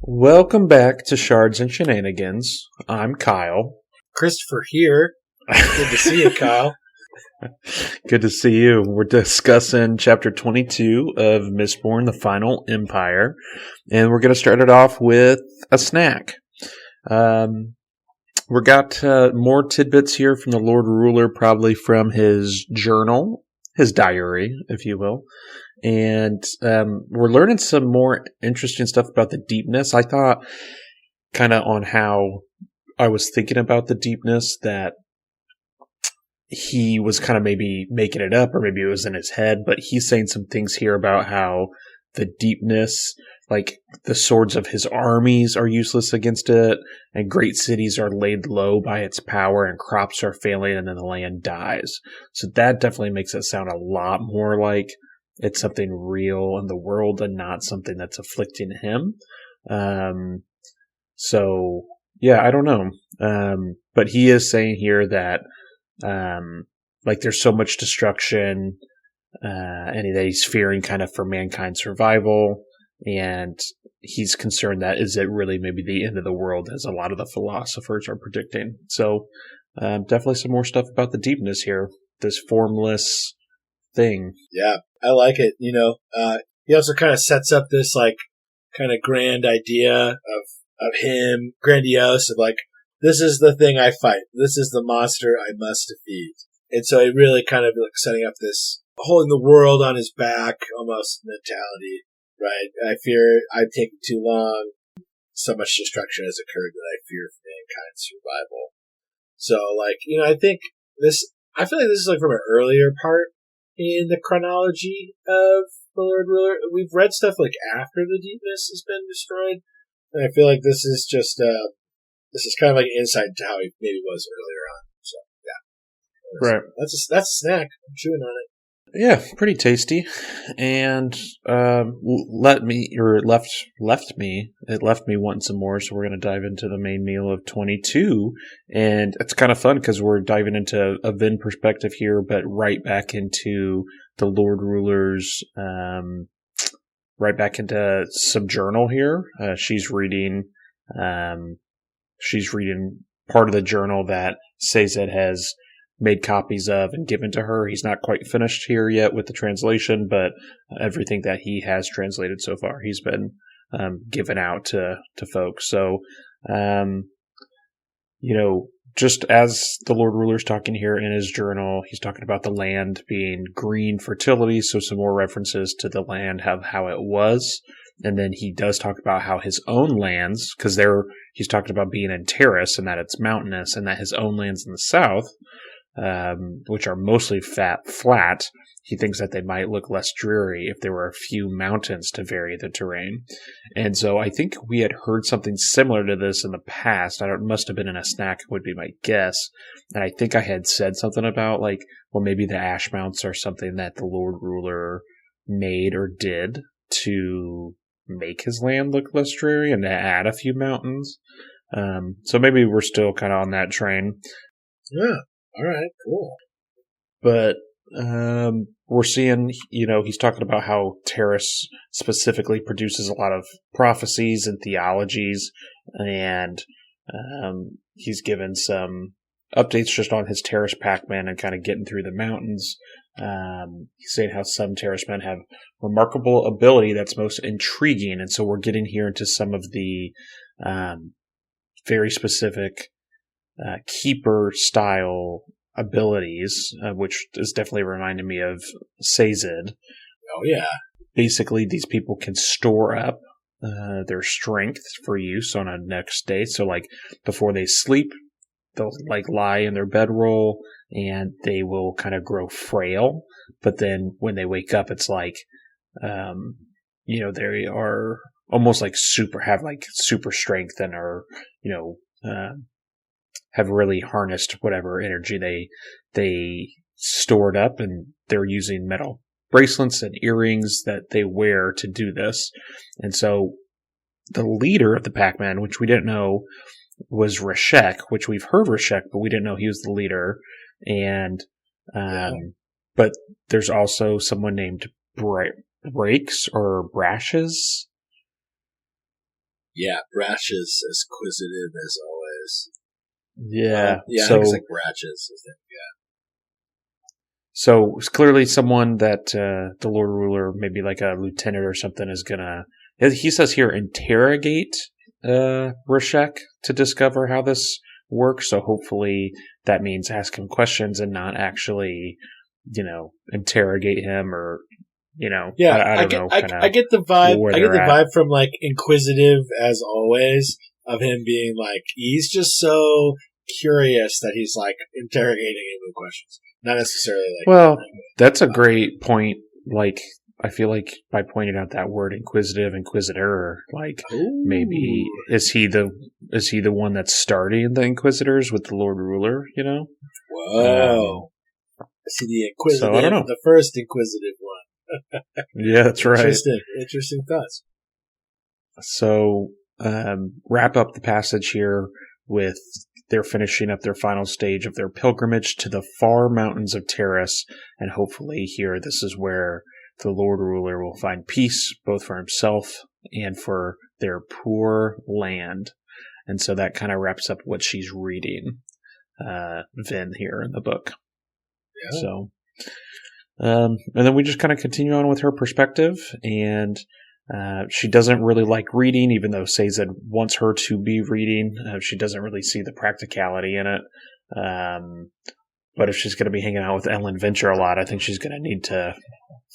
Welcome back to Shards and Shenanigans. I'm Kyle. Christopher here. Good to see you, Kyle. Good to see you. We're discussing chapter 22 of Mistborn, the Final Empire, and we're going to start it off with a snack. We got more tidbits here from the Lord Ruler, probably from his journal, his diary, if you will. And we're learning some more interesting stuff about the deepness. I thought kind of on how I was thinking about the deepness that he was kind of maybe making it up or maybe it was in his head, but he's saying some things here about how the deepness, like the swords of his armies are useless against it, and great cities are laid low by its power, and crops are failing, and then the land dies. So that definitely makes it sound a lot more like it's something real in the world and not something that's afflicting him. So yeah, I don't know. But he is saying here that like there's so much destruction, and that he's fearing kind of for mankind's survival, and he's concerned that is it really maybe the end of the world, as a lot of the philosophers are predicting. So definitely some more stuff about the deepness here, this formless thing. Yeah, I like it. He also kind of sets up this like kind of grand idea of him, grandiose, of like, this is the thing I fight. This is the monster I must defeat. And so he really kind of like setting up this holding the world on his back almost mentality, right? I fear I've taken too long. So much destruction has occurred that I fear for mankind's survival. So like, I feel like this is like from an earlier part in the chronology of the Lord Ruler. We've read stuff like after the deepness has been destroyed. And I feel like this is just, this is kind of like an insight into how he maybe was earlier on. So, yeah. Right. That's a snack. I'm chewing on it. Yeah, pretty tasty, and left me wanting some more. So we're going to dive into the main meal of 22, and it's kind of fun because we're diving into a Vin perspective here, but right back into the Lord Ruler's, right back into some journal here. She's reading part of the journal that Sazed has made copies of and given to her. He's not quite finished here yet with the translation, but everything that he has translated so far, he's been given out to folks. So, just as the Lord Ruler's talking here in his journal, he's talking about the land being green fertility, so some more references to the land, how it was. And then he does talk about how his own lands, because he's talking about being in Terrace and that it's mountainous, and that his own lands in the south, which are mostly flat, he thinks that they might look less dreary if there were a few mountains to vary the terrain. And so I think we had heard something similar to this in the past. It must have been in a snack, would be my guess. And I think I had said something about like, well, maybe the ash mounts are something that the Lord Ruler made or did to make his land look less dreary and to add a few mountains. So maybe we're still kind of on that train. Yeah. All right, cool. But we're seeing, he's talking about how Terrace specifically produces a lot of prophecies and theologies, and he's given some updates just on his Terrace Pac-Man and kind of getting through the mountains. He's saying how some Terrace men have remarkable ability that's most intriguing, and so we're getting here into some of the very specific keeper style abilities, which is definitely reminding me of Sazed. Oh yeah. Basically, these people can store up their strength for use on a next day. So like before they sleep, they'll like lie in their bedroll and they will kind of grow frail. But then when they wake up, it's like, they are almost like super strength and are, have really harnessed whatever energy they stored up, and they're using metal bracelets and earrings that they wear to do this. And so the leader of the Pac-Man, which we didn't know was Rashek, which we've heard Rashek, but we didn't know he was the leader. And but there's also someone named Breaks or Brashes. Yeah, Brash is as inquisitive as always. Yeah. Yeah, I So think it's like Bratches. So it's clearly someone that the Lord Ruler, maybe like a lieutenant or something, is gonna. He says here interrogate Rashek to discover how this works. So hopefully that means ask him questions and not actually, interrogate him or, Yeah, I don't know. I get the vibe. where I get the they're at. vibe from like inquisitive as always of him being like he's just so curious that he's like interrogating him with questions, not necessarily like. Well, that's a great point. Like, I feel like by pointing out that word inquisitive, inquisitor, like maybe is he the one that's starting the Inquisitors with the Lord Ruler? Whoa. See the inquisitive, so I don't know. the first inquisitive one. Yeah, that's right. Interesting thoughts. So wrap up the passage here with they're finishing up their final stage of their pilgrimage to the far mountains of Terrace, and hopefully here this is where the Lord Ruler will find peace both for himself and for their poor land. And so that kind of wraps up what she's reading, Vin, here in the book. Yeah. So, and then we just kind of continue on with her perspective, and she doesn't really like reading, even though Sazed wants her to be reading. She doesn't really see the practicality in it. But if she's going to be hanging out with Ellen Venture a lot, I think she's going to need to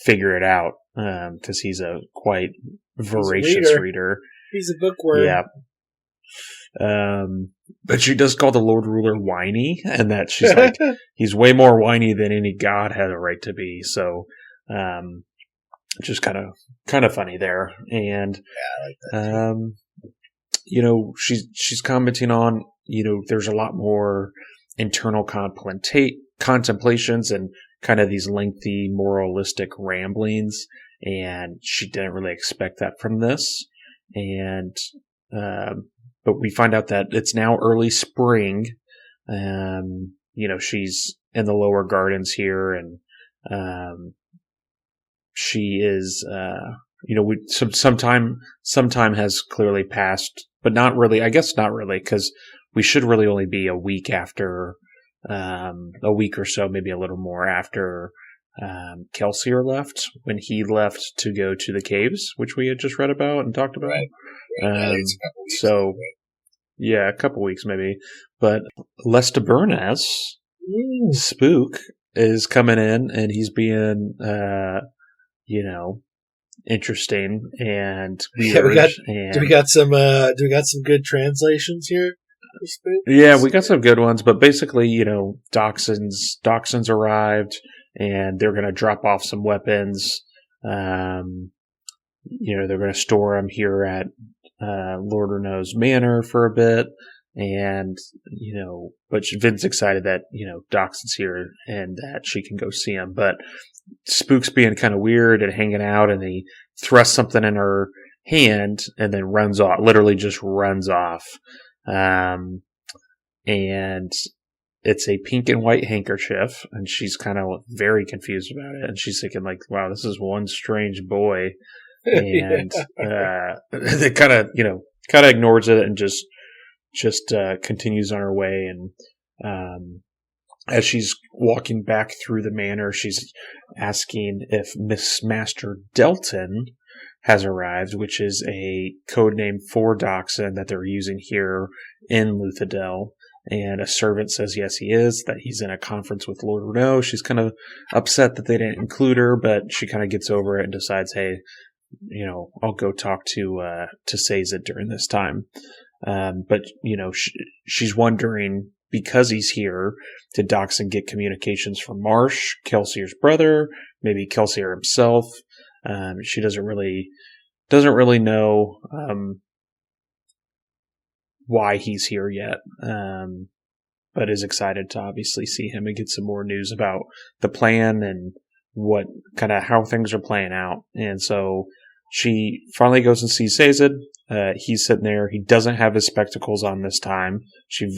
figure it out because he's a quite voracious reader. He's a bookworm. Yeah. But she does call the Lord Ruler whiny, and that she's like, he's way more whiny than any god has a right to be. So, just kind of funny there. And, yeah, I like that she's commenting on, there's a lot more internal contemplations and kind of these lengthy moralistic ramblings. And she didn't really expect that from this. And, but we find out that it's now early spring. She's in the lower gardens here, and she is, some time has clearly passed, but not really. I guess not really, because we should really only be a week after, a week or so, maybe a little more after Kelsier left, when he left to go to the caves, which we had just read about and talked about. Right. So, yeah, a couple weeks maybe. But Lestaburnes, Spook, is coming in, and he's being, interesting and weird. Do we got some good translations here? Yeah, we got some good ones, but basically, Dachshunds arrived, and they're going to drop off some weapons. They're going to store them here at Lord Renault's manor for a bit, and but Vin's excited that Dachshund's here and that she can go see him. But Spook's being kind of weird and hanging out, and he thrusts something in her hand and then runs off. Literally, just runs off. And it's a pink and white handkerchief, and she's kind of very confused about it. And she's thinking, like, wow, this is one strange boy. And they kind of ignores it and just continues on her way. And as she's walking back through the manor, she's asking if Miss Master Delton has arrived, which is a code name for Dachshund that they're using here in Luthadel. And a servant says yes, he is, that he's in a conference with Lord Renault. She's kind of upset that they didn't include her, but she kind of gets over it and decides, hey, I'll go talk to Sazed during this time. But she's wondering, because he's here, did Dachshund get communications from Marsh, Kelsier's brother, maybe Kelsier himself? She doesn't really know why he's here yet, but is excited to obviously see him and get some more news about the plan and what kind of how things are playing out. And so she finally goes and sees Sazed. He's sitting there. He doesn't have his spectacles on this time. She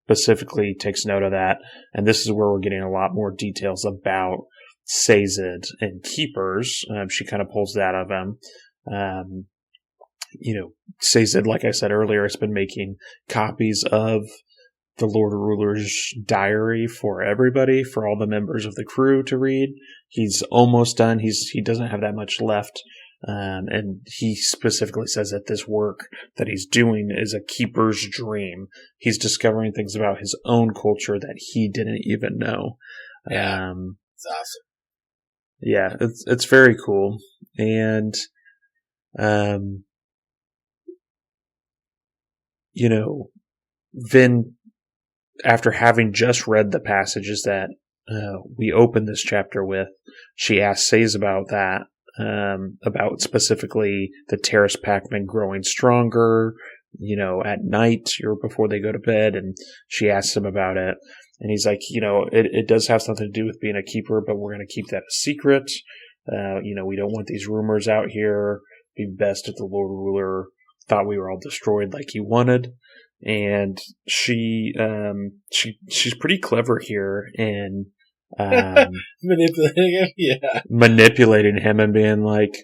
specifically takes note of that. And this is where we're getting a lot more details about Sazed and Keepers. She kind of pulls that out of him. Sazed, like I said earlier, has been making copies of the Lord Ruler's diary for everybody, for all the members of the crew to read. He's almost done. He doesn't have that much left. And he specifically says that this work that he's doing is a keeper's dream. He's discovering things about his own culture that he didn't even know. Yeah, it's awesome. Yeah, it's very cool. And, Vin, after having just read the passages that we opened this chapter with, she asks Sazed about that. About specifically the Terrace Packmen growing stronger, at night or before they go to bed, and she asks him about it, and he's like, it does have something to do with being a keeper, but we're going to keep that a secret. We don't want these rumors out here. It'd be best if the Lord Ruler thought we were all destroyed like he wanted. And she's pretty clever here in manipulating him, yeah. Manipulating him and being like,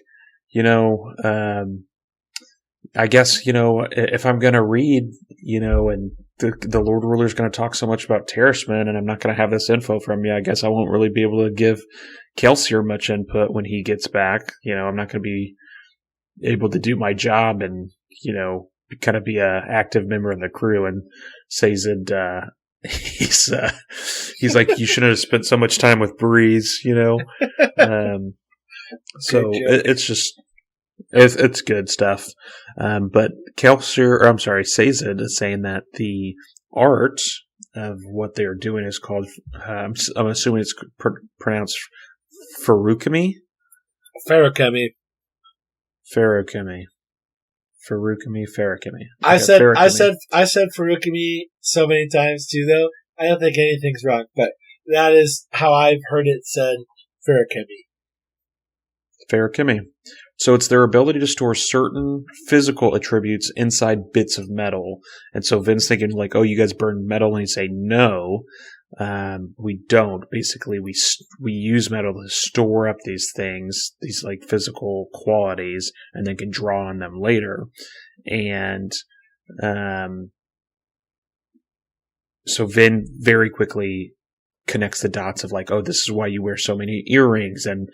I guess, if I'm going to read, and the Lord Ruler is going to talk so much about Terracemen and I'm not going to have this info from you, I guess I won't really be able to give Kelsier much input when he gets back. I'm not going to be able to do my job and, kind of be a active member of the crew. And Sazed, he's like, you shouldn't have spent so much time with Breeze, So it's just, it's good stuff. But Sazed is saying that the art of what they're doing is called, I'm assuming it's pronounced Feruchemy? Feruchemy. I said Feruchemy so many times too, though. I don't think anything's wrong, but that is how I've heard it said. Feruchemy. So it's their ability to store certain physical attributes inside bits of metal. And so Vin's thinking like, oh, you guys burn metal, and you say no. We don't. Basically, we use metal to store up these things, these like physical qualities, and then can draw on them later. And so Vin very quickly connects the dots of like, oh, this is why you wear so many earrings. And,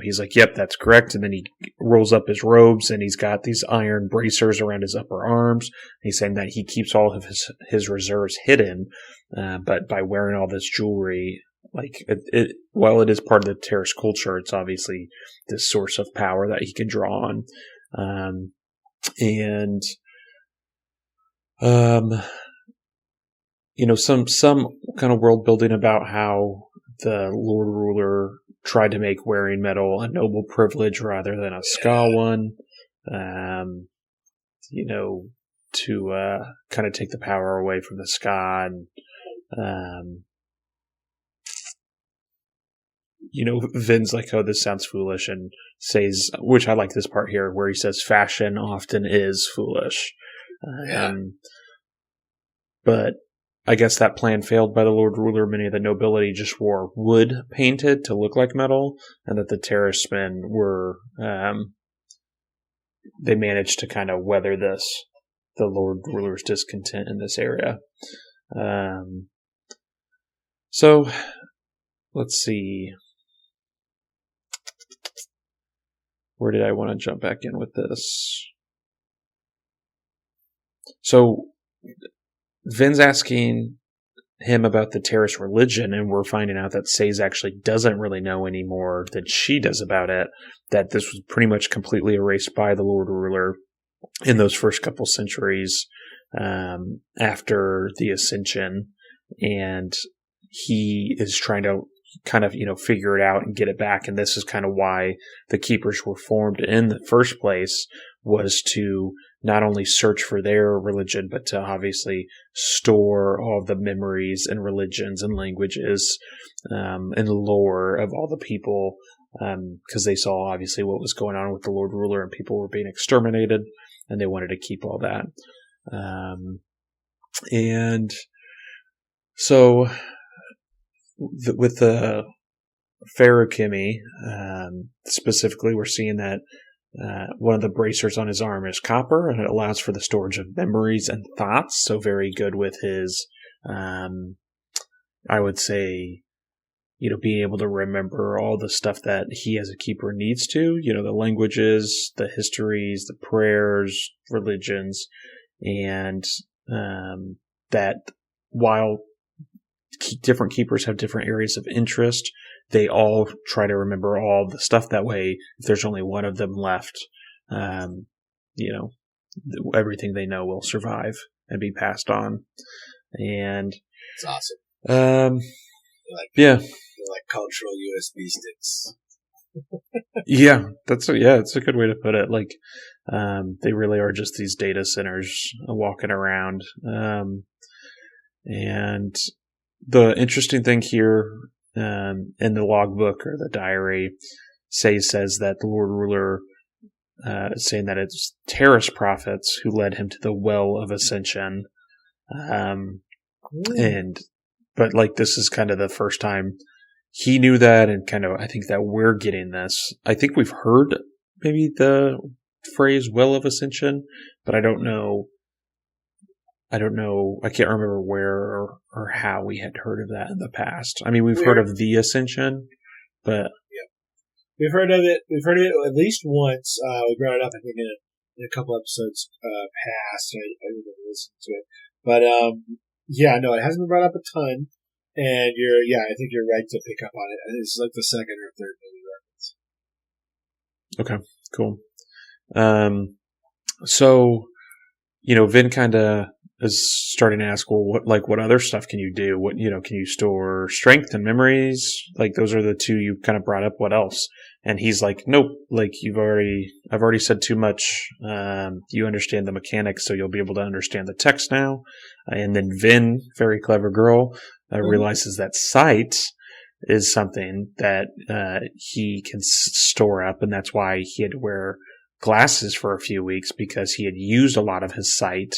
he's like, yep, that's correct. And then he rolls up his robes and he's got these iron bracers around his upper arms. He's saying that he keeps all of his reserves hidden. But by wearing all this jewelry, like while it is part of the Terrace culture, it's obviously this source of power that he can draw on. Some kind of world building about how the Lord Ruler tried to make wearing metal a noble privilege rather than a ska one. To kind of take the power away from the ska. And, Vin's like, oh, this sounds foolish, and says, which I like this part here, where he says, fashion often is foolish. But I guess that plan failed by the Lord Ruler. Many of the nobility just wore wood painted to look like metal, and that the Terracemen were, they managed to kind of weather the Lord Ruler's discontent in this area. So, let's see. Where did I want to jump back in with this? So, Vin's asking him about the Terrace religion, and we're finding out that Sazed actually doesn't really know any more than she does about it, that this was pretty much completely erased by the Lord Ruler in those first couple centuries after the Ascension, and he is trying to kind of, figure it out and get it back, and this is kind of why the Keepers were formed in the first place, was to not only search for their religion, but to obviously store all the memories and religions and languages and lore of all the people, because they saw obviously what was going on with the Lord Ruler and people were being exterminated, and they wanted to keep all that. And so with the Feruchemy, specifically, we're seeing that one of the bracers on his arm is copper, and it allows for the storage of memories and thoughts. So very good with his, I would say, being able to remember all the stuff that he as a keeper needs to, the languages, the histories, the prayers, religions, and that while different keepers have different areas of interest, they all try to remember all the stuff. That way, if there's only one of them left, everything they know will survive and be passed on. And it's awesome. Yeah. Like cultural USB sticks. Yeah, it's a good way to put it. Like, they really are just these data centers walking around. And the interesting thing here, in the logbook or the diary, says that the Lord Ruler, saying that it's Terrace prophets who led him to the Well of Ascension. But like, this is kind of the first time he knew that, and kind of, I think that we're getting this. I think we've heard maybe the phrase Well of Ascension, but I don't know. I can't remember where or how we had heard of that in the past. I mean, we've heard of the Ascension, but yeah, we've heard of it. We've heard of it at least once. We brought it up, I think, in a couple episodes past. I remember listening to it, but no, it hasn't been brought up a ton. And I think you're right to pick up on it. It's like the second or third movie reference. Okay, cool. So, Vin kind of is starting to ask, well, what other stuff can you do? What, can you store strength and memories? Like, those are the two you kind of brought up. What else? And he's like, nope, like, I've already said too much. You understand the mechanics, so you'll be able to understand the text now. And then Vin, very clever girl, realizes that sight is something that he can store up, and that's why he had to wear glasses for a few weeks, because he had used a lot of his sight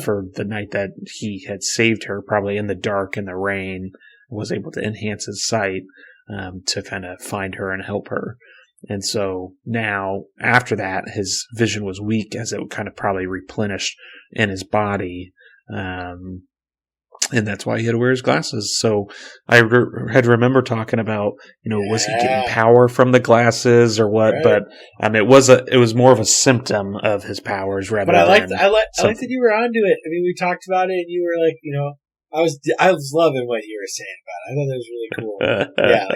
for the night that he had saved her, probably in the dark and the rain, was able to enhance his sight to kind of find her and help her. And so now, after that, his vision was weak, as it kind of probably replenished in his body. And that's why he had to wear his glasses. So I had to remember talking about, was he getting power from the glasses or what? Right. But it was more of a symptom of his powers rather. But I liked that you were onto it. I mean, we talked about it, and you were like, I was loving what you were saying about it. I thought that was really cool. Yeah,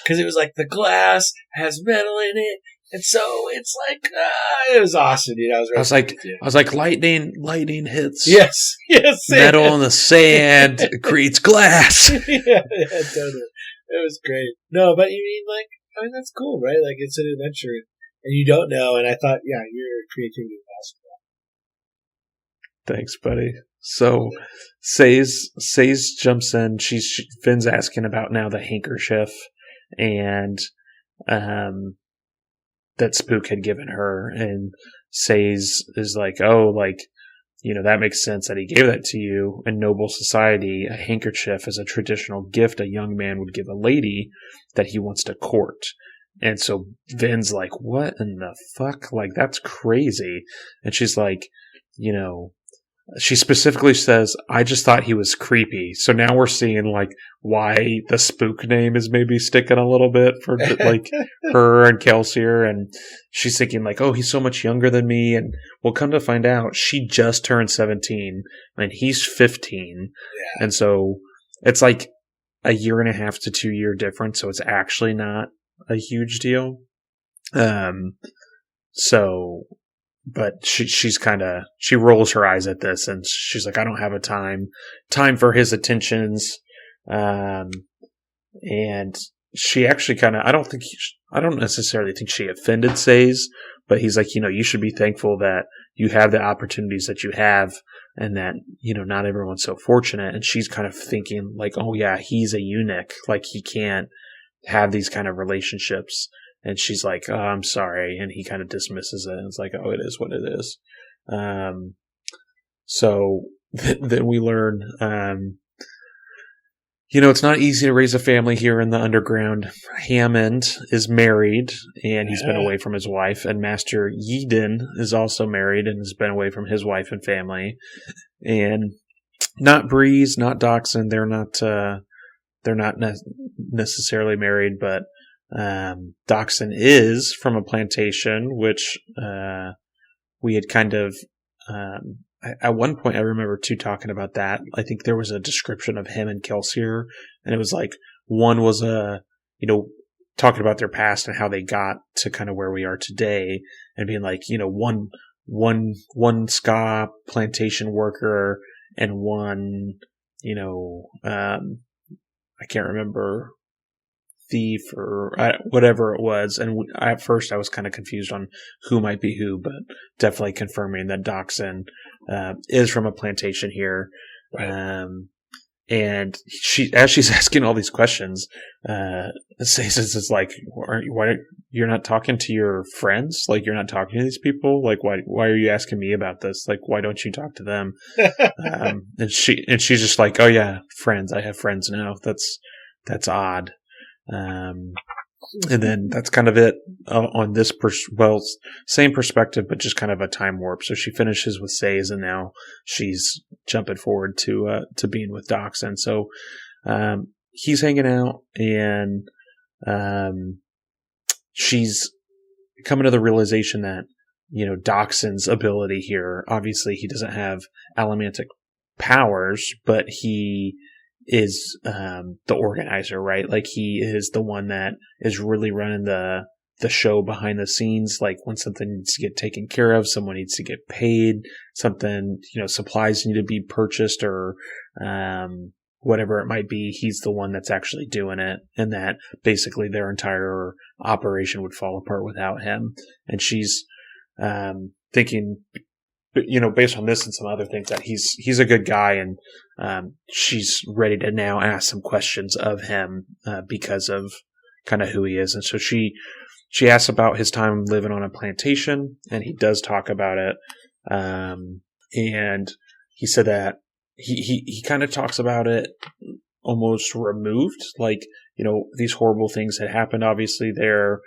because it was like the glass has metal in it. And so it's like, it was awesome, dude. I was like, lightning hits. Yes, metal in the sand creates glass. yeah, totally. It was great. No, but you mean, that's cool, right? Like, it's an adventure, and you don't know. And I thought, your creativity was awesome. Thanks, buddy. So, Says jumps in. Finn's asking about now the handkerchief, and that Spook had given her, and Says is like, that makes sense that he gave that to you. In noble society, a handkerchief is a traditional gift a young man would give a lady that he wants to court. And so Vin's like, what in the fuck? Like, that's crazy. And she's like, she specifically says, I just thought he was creepy. So now we're seeing, like, why the Spook name is maybe sticking a little bit for, like, her and Kelsier. And she's thinking, like, oh, he's so much younger than me. And we'll come to find out, she just turned 17 and he's 15. Yeah. And so it's like a 1.5 to 2 year difference. So it's actually not a huge deal. But she's kind of, she rolls her eyes at this, and she's like, I don't have a time for his attentions. And she actually kind of, I don't necessarily think she offended Says, but he's like, you should be thankful that you have the opportunities that you have, and that, not everyone's so fortunate. And she's kind of thinking like, oh yeah, he's a eunuch. Like, he can't have these kind of relationships. And she's like, oh, I'm sorry. And he kind of dismisses it. And it's like, oh, it is what it is. So then we learn, It's not easy to raise a family here in the underground. Hammond is married, and he's been away from his wife. And Master Yeadon is also married and has been away from his wife and family. And not Breeze, not Doxson. They're not necessarily married, but Doxson is from a plantation, which we had kind of. At one point, I remember too talking about that. I think there was a description of him and Kelsier, and it was like one was talking about their past and how they got to kind of where we are today, and being like, one ska plantation worker and one, I can't remember, thief or whatever it was. And at first I was kind of confused on who might be who, but definitely confirming that Doxson is from a plantation here. Right. And as she's asking all these questions, Saces is like, why you're not talking to your friends? Like, you're not talking to these people? Like, why are you asking me about this? Like, why don't you talk to them? And she's just like, oh yeah, friends. I have friends now. That's odd. And then that's kind of it on this, same perspective, but just kind of a time warp. So she finishes with Says, and now she's jumping forward to being with Doxson. So he's hanging out, and she's coming to the realization that, Doxson's ability here, obviously he doesn't have allomantic powers, but he is the organizer, right? Like, he is the one that is really running the show behind the scenes. Like, when something needs to get taken care of, someone needs to get paid, something, supplies need to be purchased, or whatever it might be, he's the one that's actually doing it, and that basically their entire operation would fall apart without him. And she's thinking, based on this and some other things, that he's a good guy, and she's ready to now ask some questions of him because of kind of who he is. And so she asks about his time living on a plantation, and he does talk about it. And he said that he kind of talks about it almost removed, like, these horrible things had happened. Obviously, there,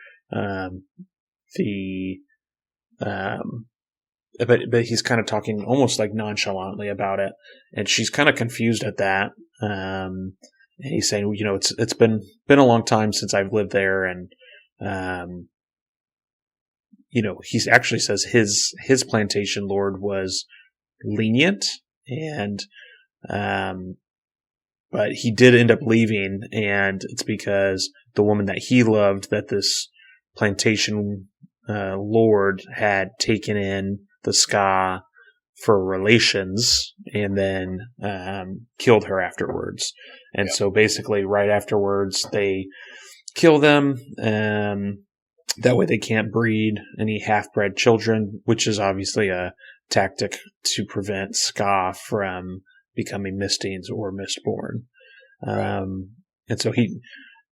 but he's kind of talking almost like nonchalantly about it, and she's kind of confused at that. And he's saying, it's been a long time since I've lived there, and he actually says his plantation lord was lenient, and but he did end up leaving, and it's because the woman that he loved, that this plantation lord had taken in the ska for relations, and then killed her afterwards. And so basically right afterwards they kill them. That way they can't breed any half-bred children, which is obviously a tactic to prevent ska from becoming Mistings or Mistborn. And so he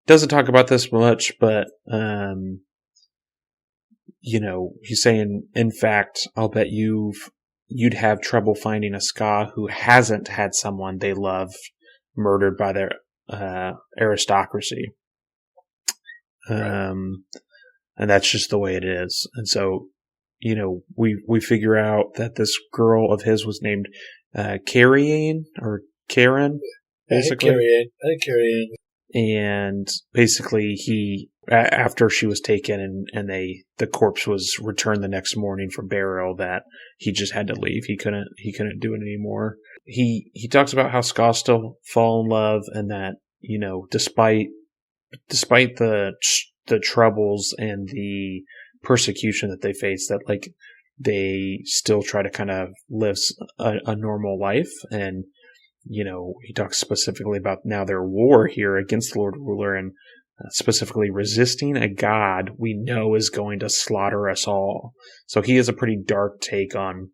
doesn't talk about this much, but he's saying, in fact, I'll bet you'd have trouble finding a ska who hasn't had someone they love murdered by their aristocracy. Right. And that's just the way it is. And so, we figure out that this girl of his was named Karen, basically. I think Karen. And basically after she was taken and the corpse was returned the next morning for burial, that he just had to leave. He couldn't do it anymore. He talks about how ska still fall in love, and that, despite the troubles and the persecution that they face, that, like, they still try to kind of live a normal life. And he talks specifically about now their war here against the Lord Ruler, and specifically resisting a god we know is going to slaughter us all. So he has a pretty dark take on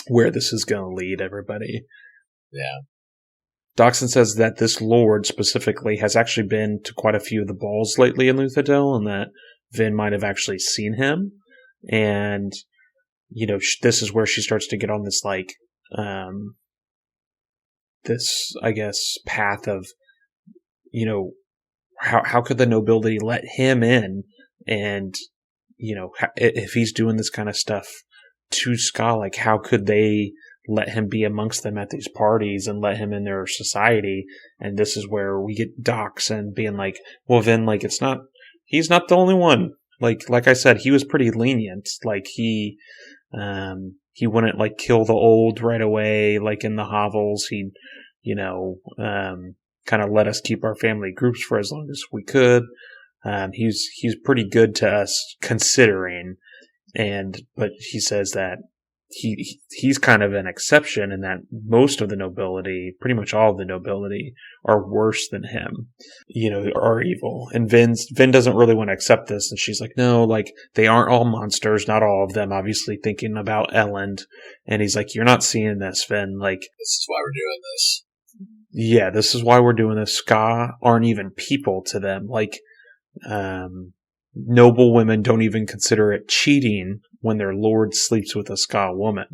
where this is going to lead everybody. Yeah. Doxson says that this Lord specifically has actually been to quite a few of the balls lately in Luthadel, and that Vin might have actually seen him. And, this is where she starts to get on this, like, this, I guess, path of you know, how could the nobility let him in? And, you know, if he's doing this kind of stuff to Ska, like, how could they let him be amongst them at these parties and let him in their society? And this is where we get Docs and being like, well, then, like, he's not the only one. Like I said, he was pretty lenient. Like, he wouldn't, like, kill the old right away, like in the hovels. He, you know, kind of let us keep our family groups for as long as we could. He's pretty good to us considering, but he says that he's kind of an exception, and that most of the nobility, pretty much all of the nobility, are worse than him, you know, are evil. And Vin doesn't really want to accept this, and she's like, no, like, they aren't all monsters, not all of them, obviously thinking about Elend. And he's like, you're not seeing this, Vin, like, this is why we're doing this. Yeah, this is why we're doing this. Ska aren't even people to them. Like, noble women don't even consider it cheating when their lord sleeps with a Ska woman.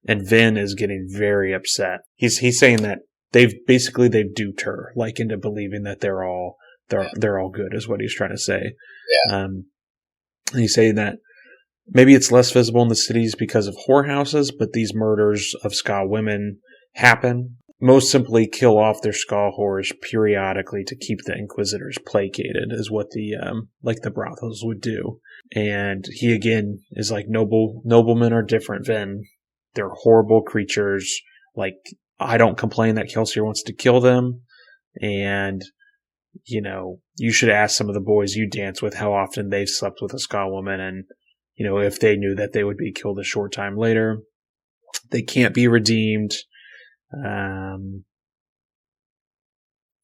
And Vin is getting very upset. He's saying that they've duped her, like, into believing that they're all good, is what he's trying to say. Yeah. He's saying that maybe it's less visible in the cities because of whorehouses, but these murders of Ska women happen. Most simply kill off their Ska whores periodically to keep the Inquisitors placated, is what the brothels would do. And he again is like, noblemen are different, Vin. They're horrible creatures. Like, I don't complain that Kelsier wants to kill them. And, you know, you should ask some of the boys you dance with how often they've slept with a Ska woman, and, you know, if they knew that they would be killed a short time later. They can't be redeemed.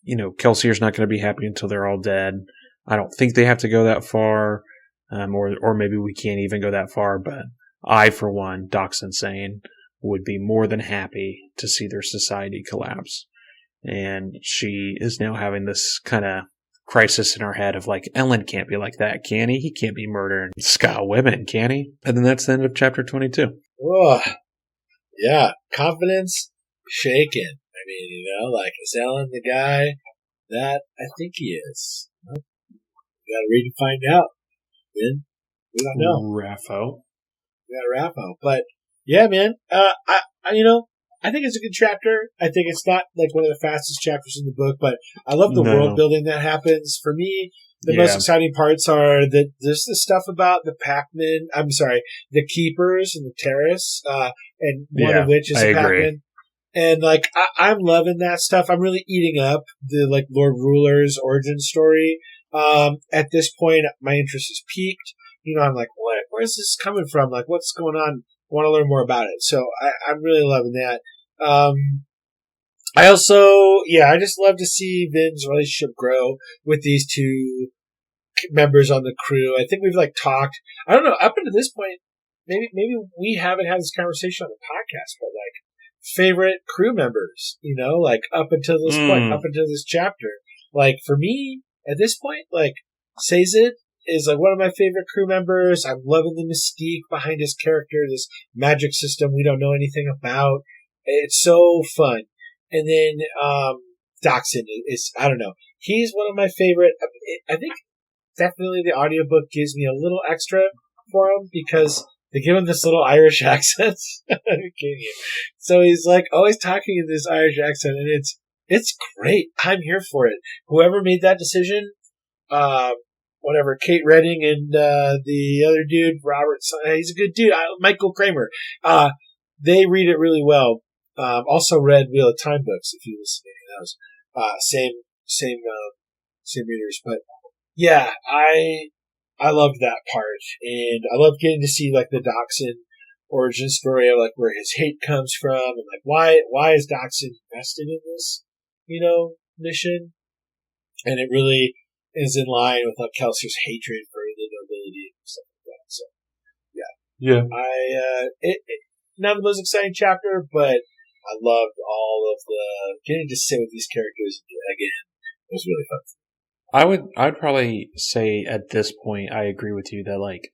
You know, Kelsier's not going to be happy until they're all dead. I don't think they have to go that far, or maybe we can't even go that far, but I, for one, Doc's insane, would be more than happy to see their society collapse. And she is now having this kind of crisis in her head of like, Elend can't be like that, can he? He can't be murdering Ska women, can he? And then that's the end of chapter 22. Oh, yeah, confidence shaken. I mean, you know, like, is Elend the guy that I think he is? Well, we gotta read and find out. Then we don't know. Raffo. We got Raffo, but yeah, man. I think it's a good chapter. I think it's not like one of the fastest chapters in the book, but I love the world building that happens. For me, the most exciting parts are that there's the stuff about the packmen. I'm sorry, the keepers and the terrace, and one of which is a packman. And like, I'm loving that stuff. I'm really eating up the like Lord Ruler's origin story. At this point, my interest is piqued. You know, I'm like, where's this coming from? Like, what's going on? I want to learn more about it. So I'm really loving that. I just love to see Vin's relationship grow with these two members on the crew. I think we've like talked, I don't know, up until this point, maybe we haven't had this conversation on the podcast, but like, favorite crew members, you know, like up until this point, up until this chapter. Like, for me, at this point, like, Sazed is like one of my favorite crew members. I'm loving the mystique behind his character, this magic system we don't know anything about. It's so fun. And then Doxson is, I don't know, he's one of my favorite. I think definitely the audiobook gives me a little extra for him because they give him this little Irish accent. I'm kidding you. So he's like always talking in this Irish accent, and it's great. I'm here for it. Whoever made that decision, whatever, Kate Redding and the other dude, Robert, he's a good dude. Michael Kramer. They read it really well. Also read Wheel of Time books, if you listen to any of those. Same readers. But yeah, I loved that part, and I love getting to see like the Doxson origin story of like where his hate comes from, and like why is Doxson invested in this, you know, mission, and it really is in line with like Kelsier's hatred for the nobility and stuff like that. So yeah. It not the most exciting chapter, but I loved all of the getting to sit with these characters again. It was really fun. I'd probably say at this point I agree with you that like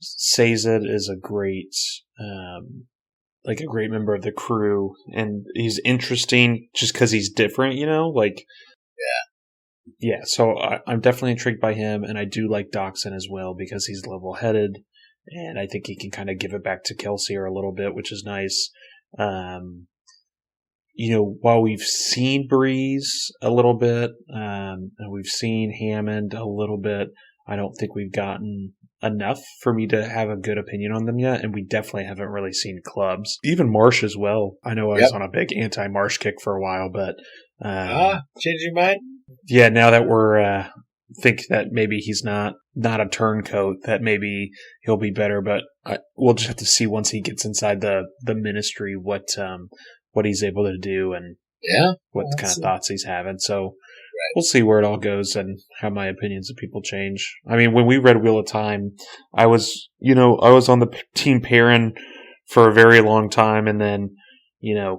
Sazed is a great member of the crew, and he's interesting just because he's different, you know, like Yeah, so I'm definitely intrigued by him, and I do like Doxson as well because he's level-headed, and I think he can kind of give it back to Kelsier a little bit, which is nice. Um, while we've seen Breeze a little bit, and we've seen Hammond a little bit, I don't think we've gotten enough for me to have a good opinion on them yet, and we definitely haven't really seen Clubs. Even Marsh as well. I know I was on a big anti-Marsh kick for a while, but... change your mind? Yeah, now that we're think that maybe he's not a turncoat, that maybe he'll be better, but we'll just have to see once he gets inside the ministry what he's able to do and what kind of thoughts he's having. So we'll see where it all goes and how my opinions of people change. I mean, when we read Wheel of Time, I was on the team Perrin for a very long time, and then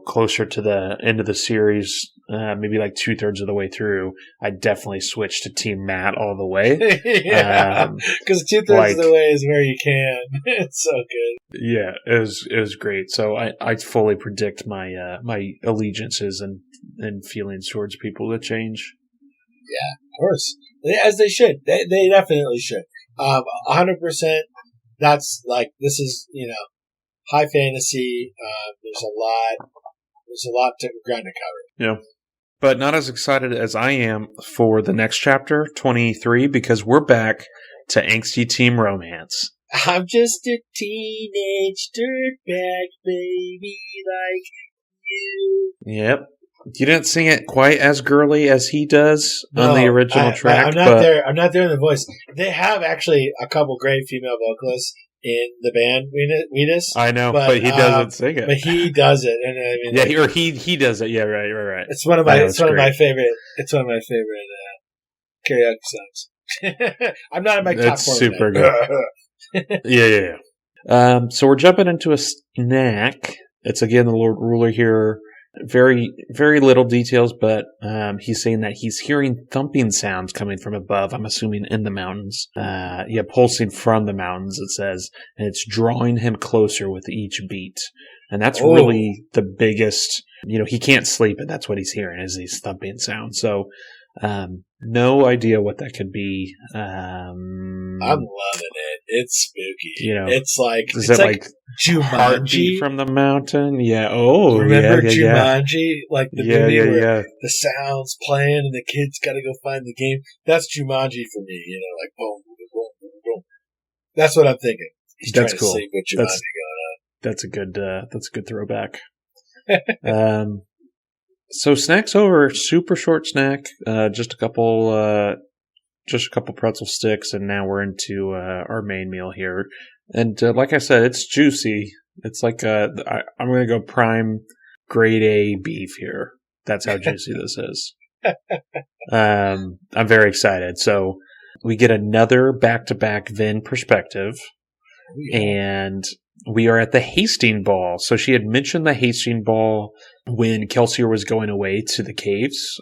closer to the end of the series, maybe like 2/3 of the way through, I definitely switched to Team Matt all the way. Yeah, because 2/3 of the way is where you can. It's so good. Yeah, it was great. So I fully predict my my allegiances and feelings towards people to change. Yeah, of course, as they should. They definitely should. 100%. That's like, this is high fantasy. There's a lot to ground to cover. Yeah. But not as excited as I am for the next chapter, 23, because we're back to angsty team romance. I'm just a teenage dirtbag baby like you. Yep. You didn't sing it quite as girly as he does on the original track. I'm not there in the voice. They have actually a couple great female vocalists in the band, Weenus. I know, but he doesn't sing it. But he does it, and I mean, he does it. Yeah, right. It's one of my favorite. It's one of my favorite karaoke songs. I'm not in my top 4. That's super good. Yeah. So we're jumping into a snack. It's again the Lord Ruler here. Very, very little details, but he's saying that he's hearing thumping sounds coming from above. I'm assuming in the mountains. Pulsing from the mountains, it says, and it's drawing him closer with each beat. And that's really the biggest, he can't sleep, and that's what he's hearing is these thumping sounds. So, no idea what that could be. I'm loving it. It's spooky. It's like Jumanji Heartbeat from the mountain. Yeah. Oh, remember Jumanji? Yeah. Like the movie where the sounds playing and the kids got to go find the game. That's Jumanji for me. Like boom, boom, boom, boom. That's what I'm thinking. He's trying to sleep with Jumanji going on. That's a good throwback. So snacks over, super short snack, just a couple pretzel sticks, and now we're into our main meal here. And like I said, it's juicy. It's like I'm going to go prime grade A beef here. That's how juicy this is. I'm very excited. So we get another back-to-back Vin perspective, and we are at the Hasting Ball. So she had mentioned the Hasting Ball when Kelsier was going away to the caves.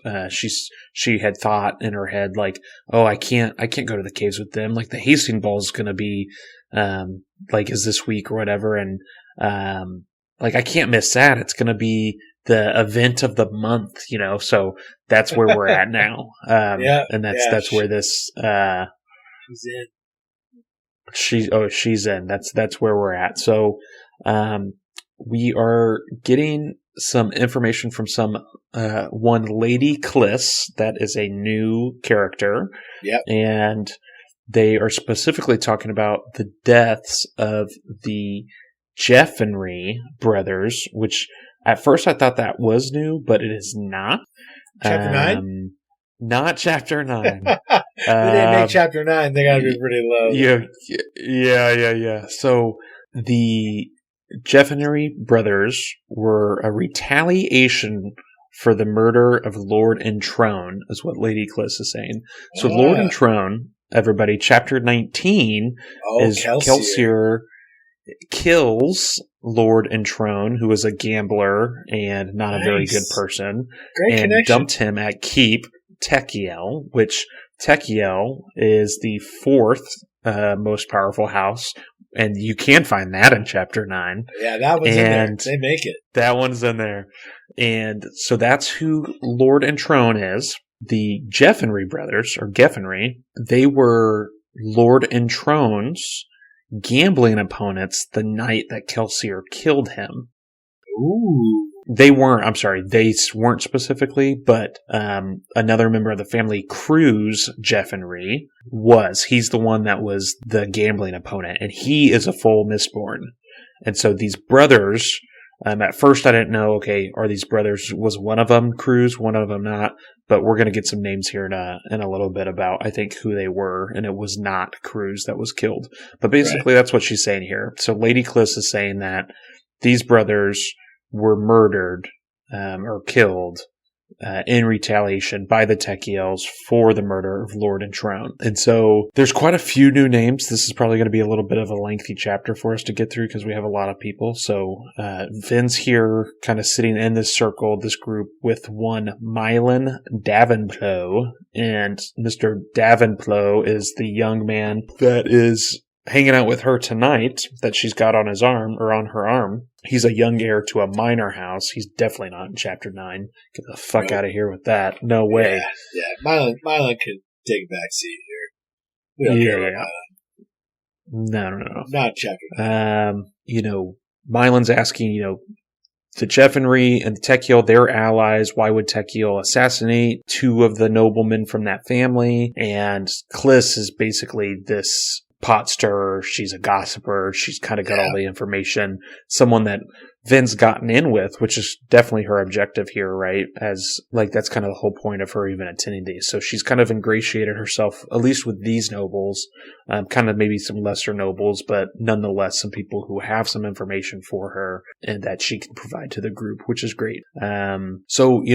She had thought in her head, like, oh, I can't go to the caves with them. Like, the Hasting Ball is going to be, is this week or whatever. And, I can't miss that. It's going to be the event of the month, so that's where we're at now. And that's where this, she's in. She's in. That's where we're at. So, we are getting some information from one Lady Kliss. That is a new character. Yep. And they are specifically talking about the deaths of the Jeffenry brothers, which at first I thought that was new, but it is not. Chapter 9? Not Chapter 9. They didn't make Chapter 9. They got to be pretty low. Yeah. So the Jeffenry brothers were a retaliation for the murder of Lord Entrone, is what Lady Kliss is saying. So Lord Entrone, everybody, Chapter 19 is Kelsier kills Lord Entrone, who was a gambler and not a very good person, and dumped him at Keep Tekiel, which Tekiel is the 4th most powerful house, and you can find that in Chapter 9. Yeah, that one's in there. They make it. That one's in there. And so that's who Lord Entrone is. The Jeffenry brothers, or Geffenry, they were Lord Entrone's gambling opponents the night that Kelsier killed him. Ooh. They weren't specifically, but another member of the family, Cruz Jeffenry, was. He's the one that was the gambling opponent, and he is a full Mistborn. And so these brothers, at first I didn't know, okay, are these brothers, was one of them Cruz, one of them not? But we're going to get some names here in a little bit about, I think, who they were, and it was not Cruz that was killed. But basically, That's what she's saying here. So Lady Kliss is saying that these brothers were murdered or killed in retaliation by the Techiels for the murder of Lord Entrone. And so there's quite a few new names. This is probably going to be a little bit of a lengthy chapter for us to get through because we have a lot of people. So Vin's here kind of sitting in this circle, this group, with one Mylan Davenplo. And Mr. Davenplo is the young man that is hanging out with her tonight that she's got on his arm, or on her arm. He's a young heir to a minor house. He's definitely not in Chapter 9. Get the fuck out of here with that. No way. Yeah. Mylan could take a back seat here. We don't care about Mylan. No. Not Chapter 9. Mylan's asking, the Jeffenry and the Techiel, they're allies. Why would Techiel assassinate two of the noblemen from that family? And Kliss is basically this pot stirrer. She's a gossiper. She's kind of got all the information. Someone that Vin's gotten in with, which is definitely her objective here, right? As that's kind of the whole point of her even attending these. So she's kind of ingratiated herself, at least with these nobles, kind of maybe some lesser nobles, but nonetheless some people who have some information for her and that she can provide to the group, which is great. So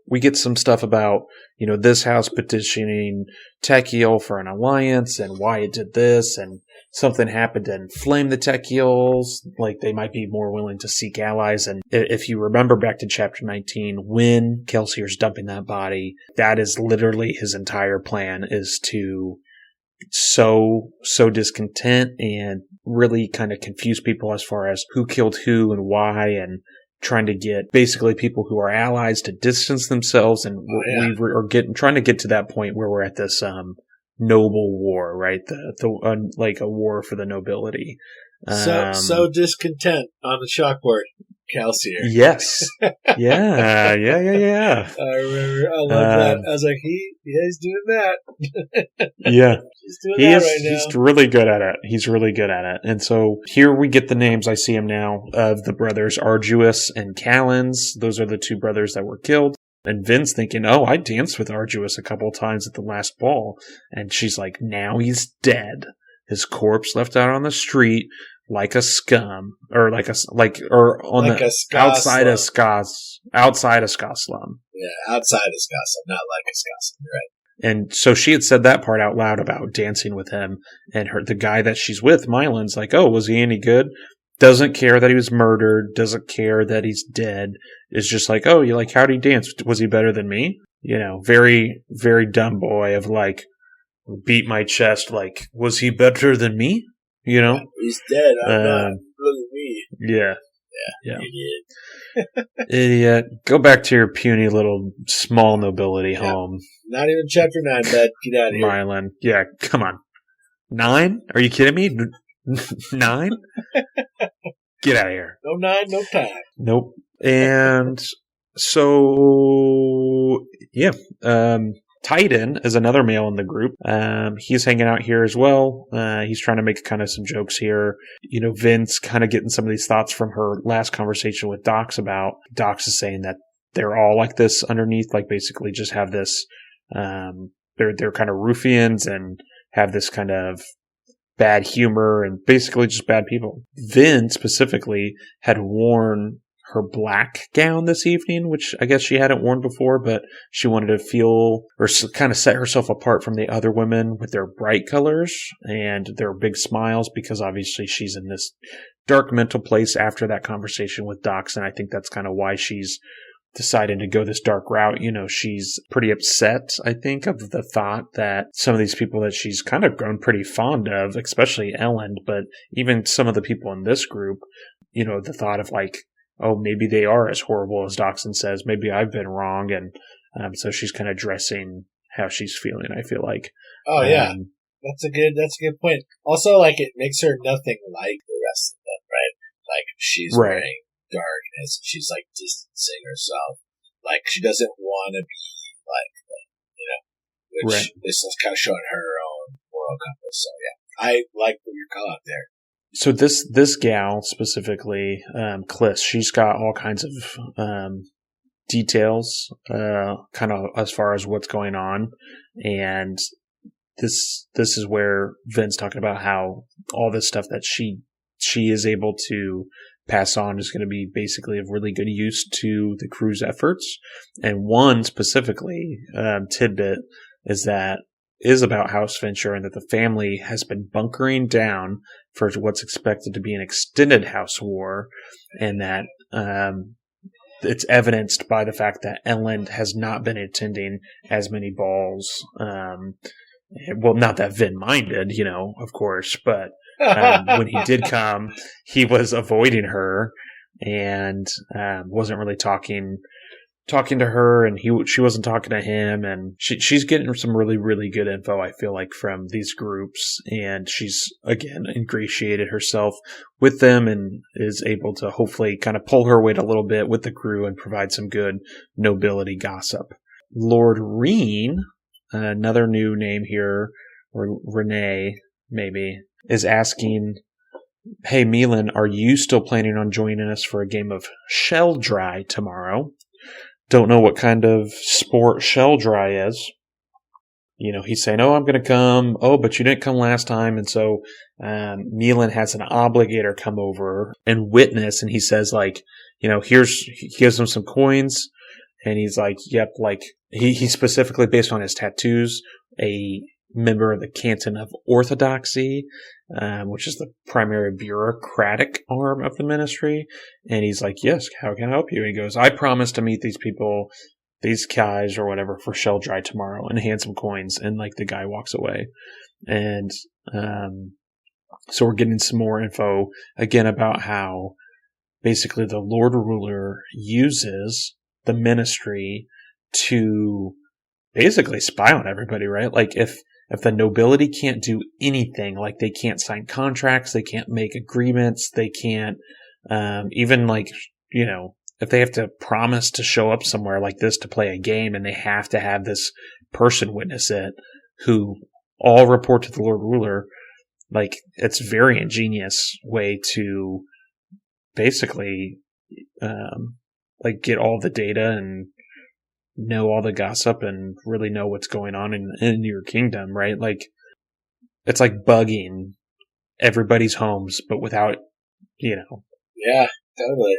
we get some stuff about, this house petitioning Techiel for an alliance and why it did this, and something happened to inflame the Techiels, like they might be more willing to seek allies. And if you remember back to Chapter 19, when Kelsier's dumping that body, that is literally his entire plan, is to sow discontent and really kind of confuse people as far as who killed who and why, and trying to get basically people who are allies to distance themselves. And trying to get to that point where we're at this noble war, right? Like a war for the nobility. So discontent on the chalkboard, Kelsier. Yes. Yeah. I remember. I love that. I was like, he's doing that. Yeah. He's doing that right now. He's really good at it. He's really good at it. And so here we get the names, I see them now, of the brothers Arduous and Callens. Those are the two brothers that were killed. And Vin's thinking, I danced with Arduous a couple of times at the last ball. And she's like, now he's dead. His corpse left out on the street like a scum, or outside of ska slum. Yeah, outside of ska slum, not like a ska slum, right? And so she had said that part out loud about dancing with him, and the guy that she's with, Mylan's like, was he any good? Doesn't care that he was murdered, doesn't care that he's dead, is just like, how'd he dance? Was he better than me? Very, very dumb boy of beat my chest, was he better than me? He's dead, I'm not. Look at me. Yeah. Idiot. Idiot. Go back to your puny little small nobility home. Not even Chapter 9, bud. Get out of here. Mylan. Yeah, come on. 9? Are you kidding me? 9? Get out of here. No 9, no time. Nope. And so, Titan is another male in the group. He's hanging out here as well. He's trying to make kind of some jokes here. Vince kind of getting some of these thoughts from her last conversation with Dox about. Dox is saying that they're all like this underneath, basically just have this, they're kind of ruffians and have this kind of bad humor and basically just bad people. Vin specifically had worn her black gown this evening, which I guess she hadn't worn before, but she wanted to feel or kind of set herself apart from the other women with their bright colors and their big smiles, because obviously she's in this dark mental place after that conversation with Dox, and I think that's kind of why she's decided to go this dark route. She's pretty upset, I think, of the thought that some of these people that she's kind of grown pretty fond of, especially Ellen, but even some of the people in this group, the thought of maybe they are as horrible as Doxson says. Maybe I've been wrong. And So she's kind of dressing how she's feeling, I feel like. Oh, yeah. That's a good point. Also, like, it makes her nothing like the rest of them, right? Like, she's wearing darkness. She's, like, distancing herself. Like, she doesn't want to be like them, which is kind of showing her own moral compass. So, yeah, I like what you're calling out there. So this gal specifically, Cliss, she's got all kinds of details, kind of as far as what's going on, and this is where Vin's talking about how all this stuff that she is able to pass on is going to be basically of really good use to the crew's efforts. And one specifically tidbit is about House Fincher, and that the family has been bunkering down for what's expected to be an extended house war, and that it's evidenced by the fact that Elend has not been attending as many balls. Well, not that Vin minded, of course, but when he did come, he was avoiding her and wasn't really talking to her, and she wasn't talking to him, and she's getting some really, really good info, I feel like, from these groups, and she's, again, ingratiated herself with them and is able to hopefully kind of pull her weight a little bit with the crew and provide some good nobility gossip. Lord Reen, another new name here, or Renee, maybe, is asking, hey, Milan, are you still planning on joining us for a game of Shell Dry tomorrow? Don't know what kind of sport Shell Dry is. He's saying, oh, I'm going to come. Oh, but you didn't come last time. And so Milan has an obligator come over and witness. And he says, like, he gives him some coins. And he's like, yep, like, he specifically, based on his tattoos, a member of the Canton of Orthodoxy, which is the primary bureaucratic arm of the ministry. And he's like, yes, how can I help you? And he goes, I promise to meet these people, these guys or whatever, for Shell Dry tomorrow, and hand some coins. And like the guy walks away. And so we're getting some more info again about how basically the Lord Ruler uses the ministry to basically spy on everybody, right? Like if the nobility can't do anything, like they can't sign contracts, they can't make agreements, they can't even like, if they have to promise to show up somewhere like this to play a game, and they have to have this person witness it who all report to the Lord Ruler, like it's a very ingenious way to basically like get all the data and know all the gossip and really know what's going on in your kingdom, right? Like it's like bugging everybody's homes, but without, Yeah, totally.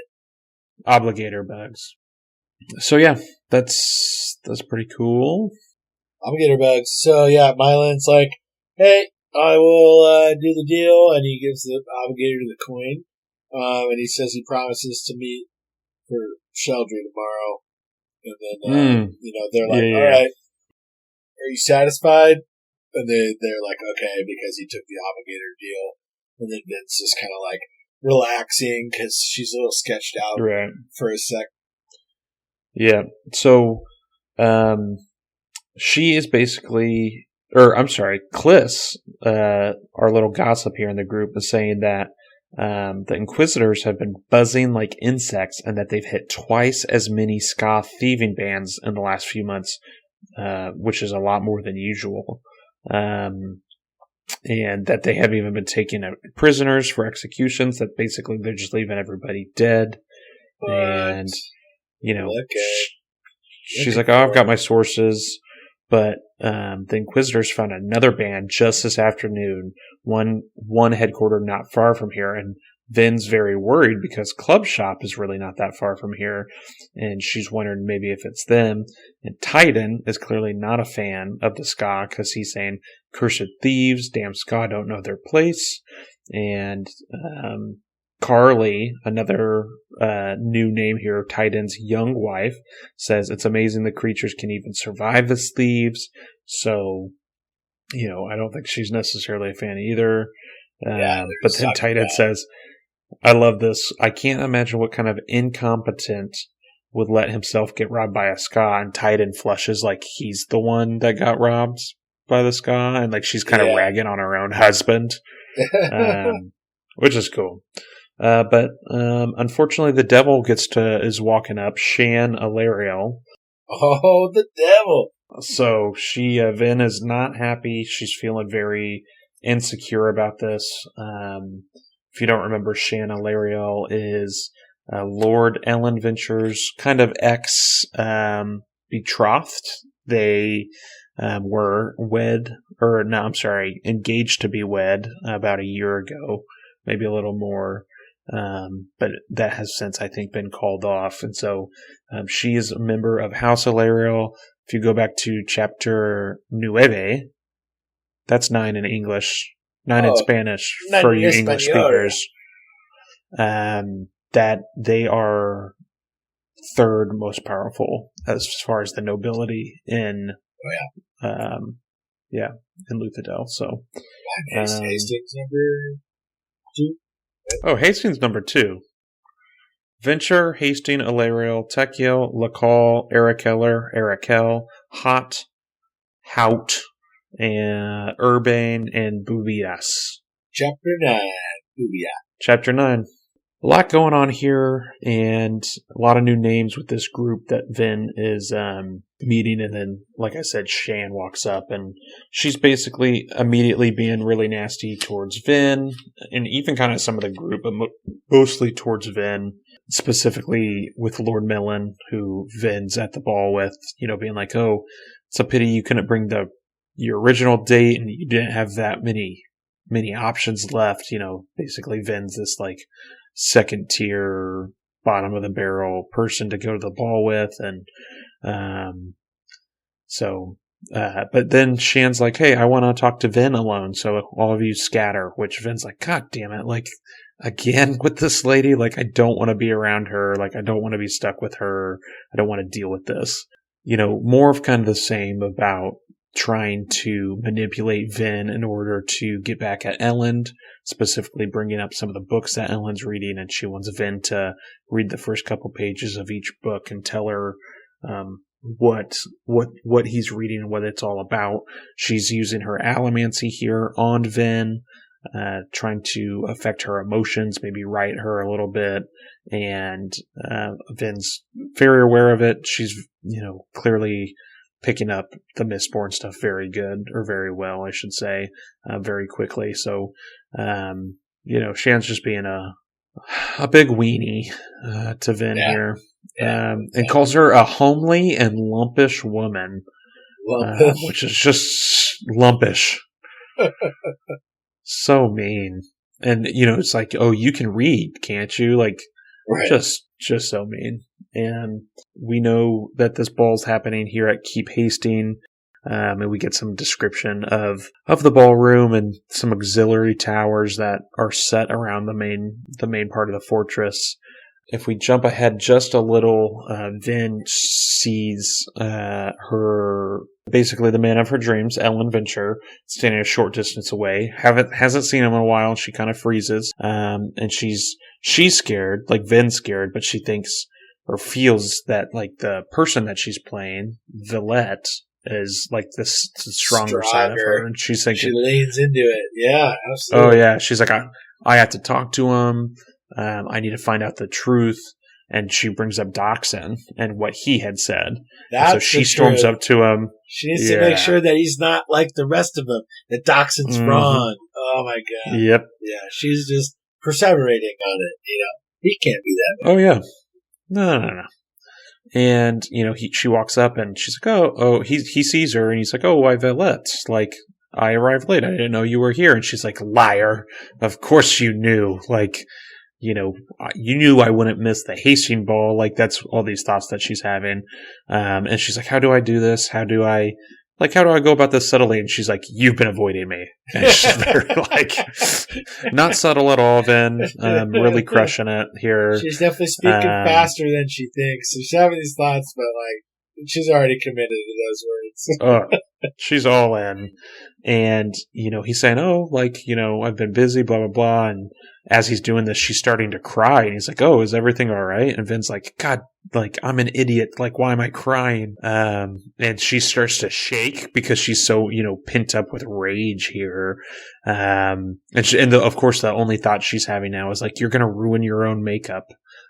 Obligator bugs. So yeah, that's pretty cool. Obligator bugs. So yeah, Milan's like, hey, I will do the deal, and he gives the obligator the coin, and he says he promises to meet for Sheldry tomorrow. And then, they're like, all right, are you satisfied? And they're like, okay, because he took the obligator deal. And then Vin's just kind of like relaxing because she's a little sketched out for a sec. Yeah. So, she is basically, Cliss, our little gossip here in the group, is saying that the Inquisitors have been buzzing like insects, and that they've hit twice as many Ska thieving bands in the last few months, which is a lot more than usual. And that they have even been taking prisoners for executions, that basically they're just leaving everybody dead. What? And, she's like, oh, I've got my sources. But the Inquisitors found another band just this afternoon, one headquartered not far from here, and Vin's very worried because Club Shop is really not that far from here, and she's wondering maybe if it's them. And Titan is clearly not a fan of the Ska because he's saying, cursed thieves, damn Ska don't know their place. And Carly, another new name here, Titan's young wife, says it's amazing the creatures can even survive as thieves. So, I don't think she's necessarily a fan either. But then Titan says, I love this. I can't imagine what kind of incompetent would let himself get robbed by a ska, and Titan flushes like he's the one that got robbed by the ska, and like she's kind of ragging on her own husband, which is cool. But unfortunately, the devil is walking up, Shan Alariel. Oh, the devil! So Vin is not happy. She's feeling very insecure about this. If you don't remember, Shan Alariel is Lord Ellen Venture's kind of betrothed. They were engaged to be wed about a year ago, maybe a little more. But that has since, I think, been called off. And so she is a member of House Alariel. If you go back to chapter 9, that's 9 in English, 9 in Spanish for you English speakers, that they are third most powerful as far as the nobility in in Luthadel. So Hastings number 2. Oh, Hastings number 2. Venture, Hastings, Alariel, Tekiel, Lacal, Arakel, Hot, Hout, and Urbane, and Bubias. Chapter 9, Bubia. Chapter 9. A lot going on here, and a lot of new names with this group that Vin is meeting, and then, like I said, Shan walks up, and she's basically immediately being really nasty towards Vin, and even kind of some of the group, but mostly towards Vin, specifically with Lord Millen, who Vin's at the ball with, being like, oh, it's a pity you couldn't bring your original date, and you didn't have that many options left, basically Vin's this, like, second tier, bottom of the barrel person to go to the ball with, and but then Shan's like, hey, I want to talk to Vin alone, so all of you scatter, which Vin's like, god damn it, like, again with this lady, like, I don't want to be around her, like, I don't want to be stuck with her, I don't want to deal with this. More of kind of the same about trying to manipulate Vin in order to get back at Elend, specifically bringing up some of the books that Elend's reading, and she wants Vin to read the first couple pages of each book and tell her what he's reading and what it's all about. She's using her allomancy here on Vin, trying to affect her emotions, maybe write her a little bit, and Vin's very aware of it. She's, clearly picking up the Mistborn stuff very well, I should say, very quickly. So, Shan's just being a big weenie to Vin here, and calls her a homely and lumpish woman, which is just lumpish. So mean. And, it's like, oh, you can read, can't you? Like, just so mean. And we know that this ball's happening here at Keep Hastings, and we get some description of the ballroom and some auxiliary towers that are set around the main part of the fortress. If we jump ahead just a little, Vin sees basically the man of her dreams, Ellen Venture, standing a short distance away. Hasn't seen him in a while, and she kind of freezes. And she's scared, like Vin's scared, but she thinks or feels that, like, the person that she's playing, Villette, is like the stronger side of her, and she's thinking, she leans into it. Yeah, absolutely. Oh yeah, she's like, I have to talk to him. I need to find out the truth. And she brings up Doxon and what he had said. So she storms up to him. She needs to make sure that he's not like the rest of them. That Doxon's wrong. Oh my god. Yep. Yeah, she's just perseverating on it. He can't be that. Oh yeah. No. And, she walks up and she's like, he sees her and he's like, oh, why Villette? Like, I arrived late. I didn't know you were here. And she's like, liar. Of course you knew. Like, you knew I wouldn't miss the Hastings ball. Like, that's all these thoughts that she's having. And she's like, how do I do this? How do I go about this subtly? And she's like, you've been avoiding me. And she's very, like, not subtle at all, Vin. Really crushing it here. She's definitely speaking faster than she thinks. So she's having these thoughts, but, like, she's already committed to those words. She's all in. And, he's saying, I've been busy, blah, blah, blah. And as he's doing this, she's starting to cry. And he's like, oh, is everything all right? And Vin's like, God like, I'm an idiot. Like, why am I crying? And she starts to shake because she's so, pent up with rage here. Of course, the only thought she's having now is like, you're going to ruin your own makeup.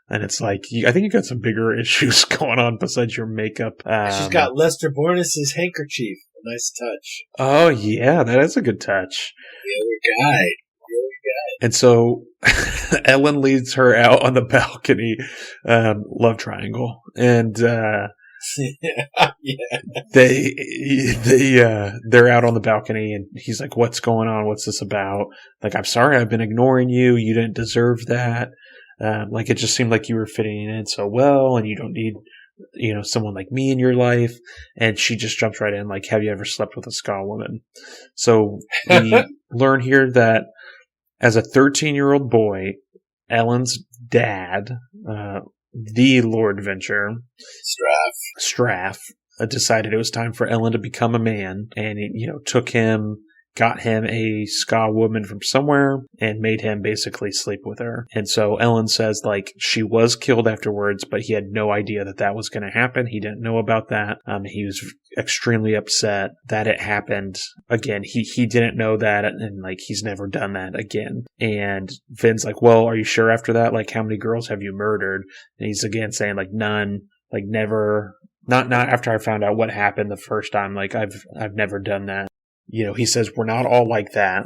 And it's like, I think you got some bigger issues going on besides your makeup. She's got Lester Borgness's handkerchief. A nice touch. Oh, yeah, that is a good touch. The other guy. And so Ellen leads her out on the balcony, love triangle, and they're out on the balcony, and he's like, "What's going on? What's this about?" Like, "I'm sorry, I've been ignoring you. You didn't deserve that. Like, it just seemed like you were fitting in so well, and you don't need." Someone like me in your life. And she just jumps right in, like, "Have you ever slept with a ska woman?" So we learn here that as a 13-year-old boy, Ellen's dad, the Lord Venture, Straff, decided it was time for Ellen to become a man, and got him a ska woman from somewhere and made him basically sleep with her. And so Ellen says, like, she was killed afterwards, but he had no idea that was going to happen. He didn't know about that. He was extremely upset that it happened. Again, he didn't know that, and like, he's never done that again. And Finn's like, "Well, are you sure after that? Like, how many girls have you murdered?" And he's again saying, like, "None. Like, never. Not after I found out what happened the first time. Like, I've never done that." He says, "We're not all like that.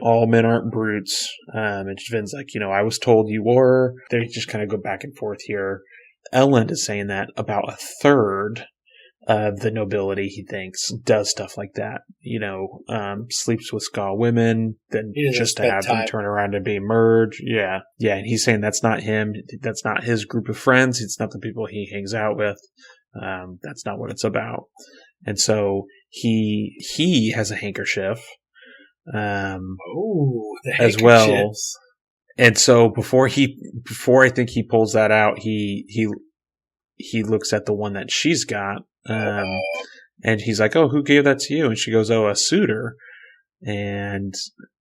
All men aren't brutes." And Finn's like, "I was told you were." They just kind of go back and forth here. Ellen is saying that about a third of the nobility, he thinks, does stuff like that. Sleeps with ska women, then just to have them turn around and be murdered. Yeah. Yeah. And he's saying that's not him. That's not his group of friends. It's not the people he hangs out with. That's not what it's about. And so he has a handkerchief, as well. And so before I think he pulls that out, he looks at the one that she's got, and he's like, "Oh, who gave that to you?" And she goes, "Oh, a suitor." And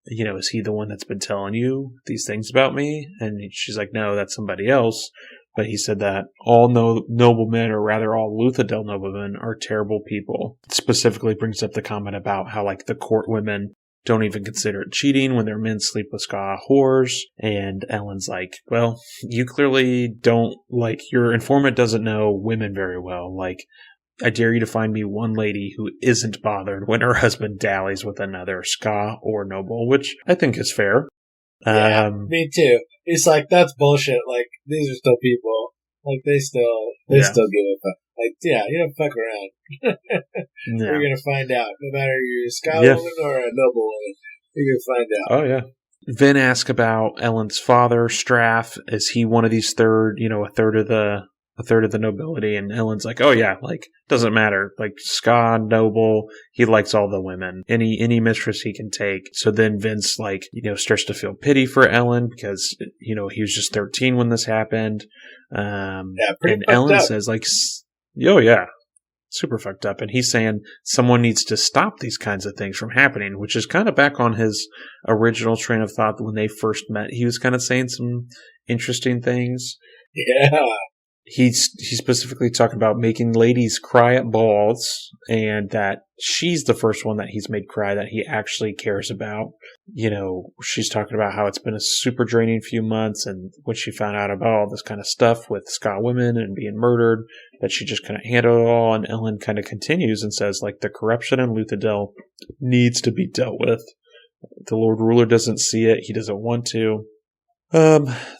is he the one that's been telling you these things about me? And she's like, "No, that's somebody else." But he said that all noblemen, or rather all Luthadel noblemen, are terrible people. It specifically brings up the comment about how, like, the court women don't even consider it cheating when their men sleep with ska whores. And Ellen's like, "Well, you clearly don't, like, your informant doesn't know women very well. Like, I dare you to find me one lady who isn't bothered when her husband dallies with another ska or noble," which I think is fair. Yeah, me too. It's like, that's bullshit. Like, these are still people. Like, they still give a fuck. Like, yeah, you don't fuck around. You're gonna find out. No matter you're a ska woman or a noble woman, you're gonna find out. Oh, yeah. Vin asks about Ellen's father, Straff. Is he one of these a third of the nobility? And Ellen's like, "Oh yeah, like, doesn't matter. Like, ska noble, he likes all the women. Any mistress he can take." So then Vince, like, starts to feel pity for Ellen because, he was just 13 when this happened. And Ellen says, like, "Oh yeah, super fucked up." And he's saying someone needs to stop these kinds of things from happening, which is kind of back on his original train of thought when they first met. He was kind of saying some interesting things. Yeah. He's specifically talking about making ladies cry at balls, and that she's the first one that he's made cry that he actually cares about. She's talking about how it's been a super draining few months, and when she found out about all this kind of stuff with ska women and being murdered, that she just couldn't handle it all. And Ellen kind of continues and says, like, the corruption in Luthadel needs to be dealt with. The Lord Ruler doesn't see it. He doesn't want to.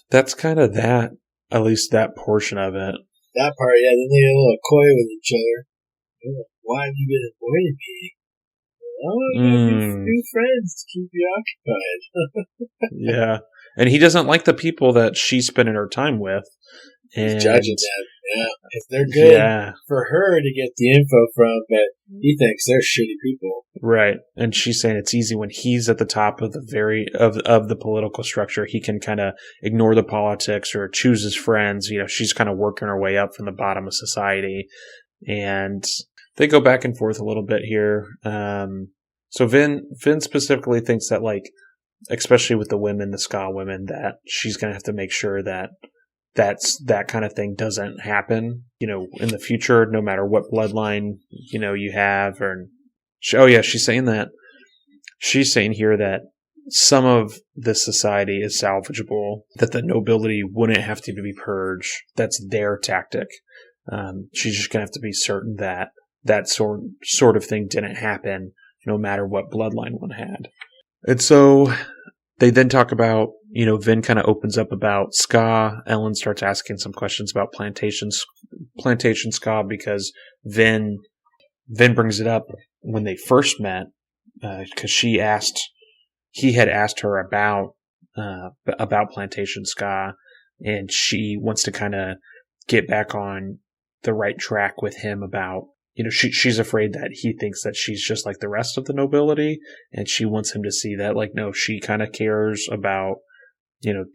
That's kind of that. At least that portion of it. That part, yeah. Then they get a little coy with each other. Like, "Why have you been avoiding me?" "Oh, I got new friends to keep you occupied." Yeah. And he doesn't like the people that she's spending her time with. He's judging them. Yeah. If they're good for her to get the info from, but he thinks they're shitty people. Right. And she's saying it's easy when he's at the top of of the political structure. He can kind of ignore the politics or choose his friends. She's kind of working her way up from the bottom of society. And they go back and forth a little bit here. So Vin specifically thinks that, like, especially with the women, the ska women, that she's going to have to make sure that that kind of thing doesn't happen, in the future, no matter what bloodline, you have. She's saying that. She's saying here that some of this society is salvageable, that the nobility wouldn't have to be purged. That's their tactic. She's just going to have to be certain that that sort of thing didn't happen, no matter what bloodline one had. And so they then talk about, Vin kind of opens up about Ska. Ellen starts asking some questions about plantation Ska, because Vin brings it up when they first met, because he had asked her about plantation Ska, and she wants to kind of get back on the right track with him about, she's afraid that he thinks that she's just like the rest of the nobility, and she wants him to see that, like, no, she kind of cares about,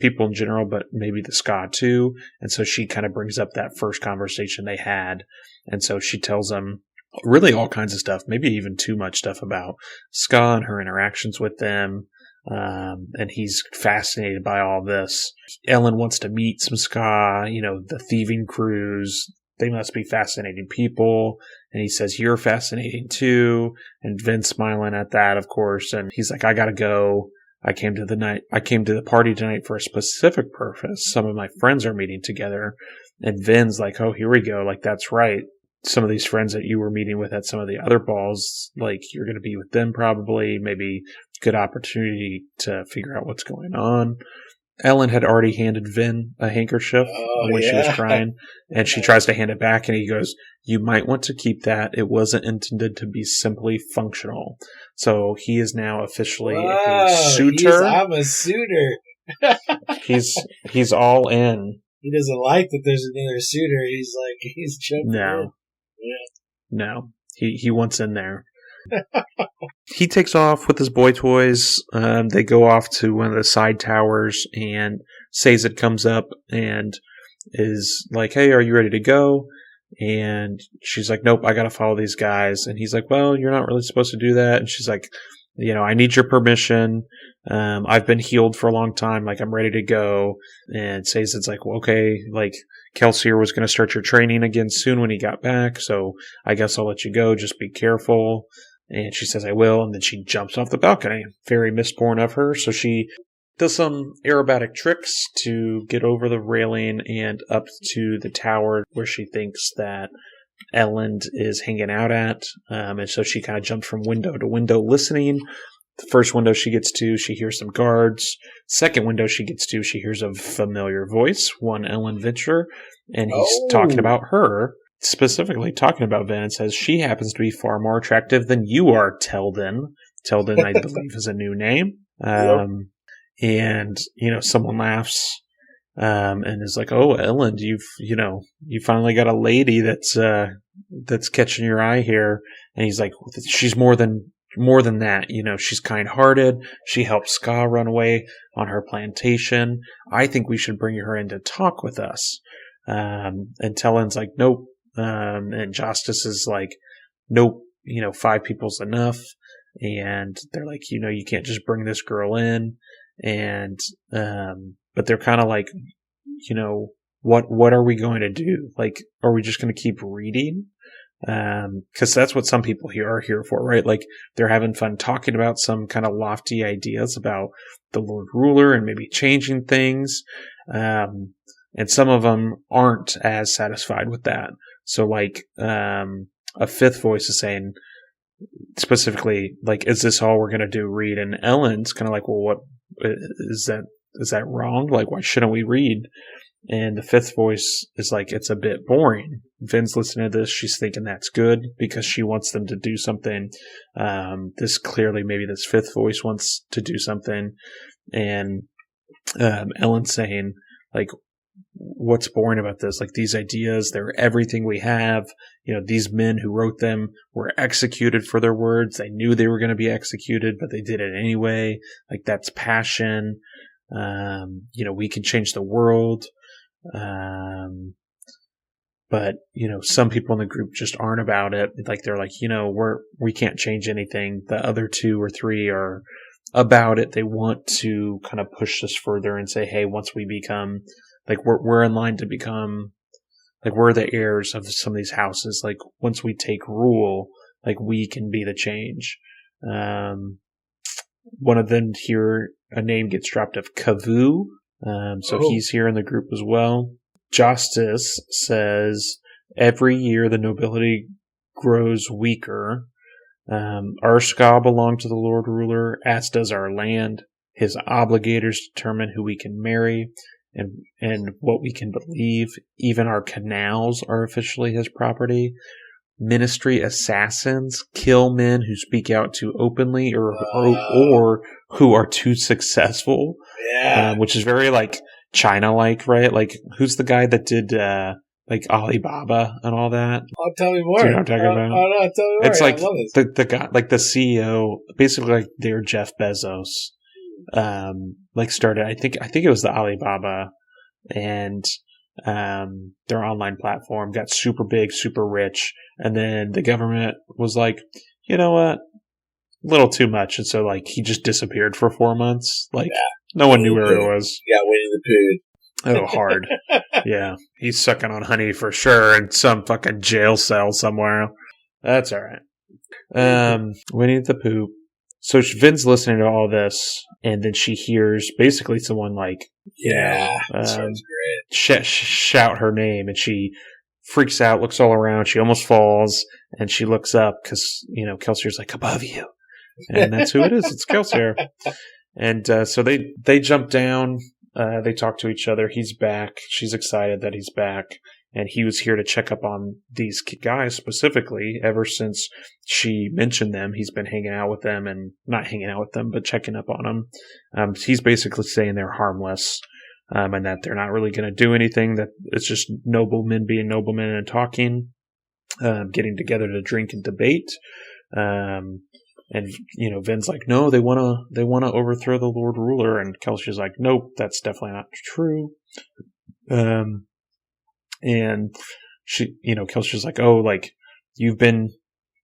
people in general, but maybe the Ska too. And so she kind of brings up that first conversation they had. And so she tells him really all kinds of stuff, maybe even too much stuff about Ska and her interactions with them. And he's fascinated by all this. Ellen wants to meet some Ska, the thieving crews. They must be fascinating people. And he says, you're fascinating too. And Vin's smiling at that, of course. And he's like, I gotta go. I came to the party tonight for a specific purpose. Some of my friends are meeting together. And Vin's like, oh, here we go. Like, that's right. Some of these friends that you were meeting with at some of the other balls, like, you're going to be with them probably. Maybe good opportunity to figure out what's going on. Ellen had already handed Vin a handkerchief when she was crying, and she tries to hand it back, and he goes, you might want to keep that. It wasn't intended to be simply functional. So he is now officially a suitor. I'm a suitor. He's all in. He doesn't like that there's another suitor. He's jumping in. No. He wants in there. He takes off with his boy toys. They go off to one of the side towers, and Sazed comes up and is like, hey, are you ready to go? And she's like, nope, I gotta follow these guys. And he's like, well, you're not really supposed to do that. And she's like, I need your permission. I've been healed for a long time. Like, I'm ready to go. And Sazed's like, well, okay, like, Kelsier was going to start your training again soon when he got back. So I guess I'll let you go. Just be careful. And she says, I will. And then she jumps off the balcony. Very Mistborn of her. So she does some aerobatic tricks to get over the railing and up to the tower where she thinks that Elend is hanging out at. And so she kind of jumps from window to window listening. The first window she gets to, she hears some guards. Second window she gets to, she hears a familiar voice, one Ellen Venture, and he's talking about her, specifically talking about Vin, and says she happens to be far more attractive than you are, Teldin. Teldin, I believe, is a new name. And, someone laughs, and is like, oh, Ellen, you finally got a lady that's catching your eye here. And he's like, she's more than that, she's kind-hearted. She helped Ska run away on her plantation. I think we should bring her in to talk with us. And Tellen's like, nope. And Justice is like, nope, 5 people's enough. And they're like, you can't just bring this girl in. And, but they're kind of like, what are we going to do? Like, are we just going to keep reading? Cause that's what some people here are here for, right? Like, they're having fun talking about some kind of lofty ideas about the Lord Ruler and maybe changing things. And some of them aren't as satisfied with that. So like, a fifth voice is saying specifically, like, is this all we're going to do? Read? And Ellen's kind of like, well, what is that wrong? Like, why shouldn't we read? And the fifth voice is like, it's a bit boring. Vin's listening to this. She's thinking that's good because she wants them to do something. Maybe this fifth voice wants to do something. And Ellen's saying, like, what's boring about this? Like, these ideas, they're everything we have. These men who wrote them were executed for their words. They knew they were going to be executed, but they did it anyway. Like, that's passion. We can change the world. But some people in the group just aren't about it. Like, they're like, we can't change anything. The other 2 or 3 are about it. They want to kind of push this further and say, hey, once we become like we're in line to become, like we're the heirs of some of these houses. Like once we take rule, like we can be the change. One of them here, a name gets dropped of Kavu. So he's here in the group as well. Justice says, every year the nobility grows weaker. Our ska belong to the Lord Ruler, as does our land. His obligators determine who we can marry and what we can believe. Even our canals are officially his property. Ministry assassins kill men who speak out too openly or who are too successful. Yeah. Which is very like China-like, right? Like who's the guy that did like Alibaba and all that? Oh, tell me more. Do you know what I'm talking about? Oh, no, tell me more. It's like the guy, like the CEO, basically like their Jeff Bezos, like started. I think it was the Alibaba, and their online platform got super big, super rich, and then the government was like, you know what, a little too much, and so like he just disappeared for 4 months. Like no one knew where he was. Yeah, Winnie the Pooh. Oh, hard. Yeah, he's sucking on honey for sure in some fucking jail cell somewhere. That's all right. Winnie the Pooh. So Vin's listening to all this, and then she hears basically someone like, shout her name, and she freaks out, looks all around, she almost falls, and she looks up because, Kelsier's like, above you. And that's who it is. It's Kelsier. And so they jump down. They talk to each other. He's back. She's excited that he's back. And he was here to check up on these guys specifically. Ever since she mentioned them, he's been hanging out with them, and not hanging out with them, but checking up on them. He's basically saying they're harmless, and that they're not really going to do anything, that it's just noblemen being noblemen and talking, getting together to drink and debate. And Vin's like, no, they want to overthrow the Lord Ruler, and Kelsey's like, nope, that's definitely not true. And she, Kelsey's like, oh, like you've been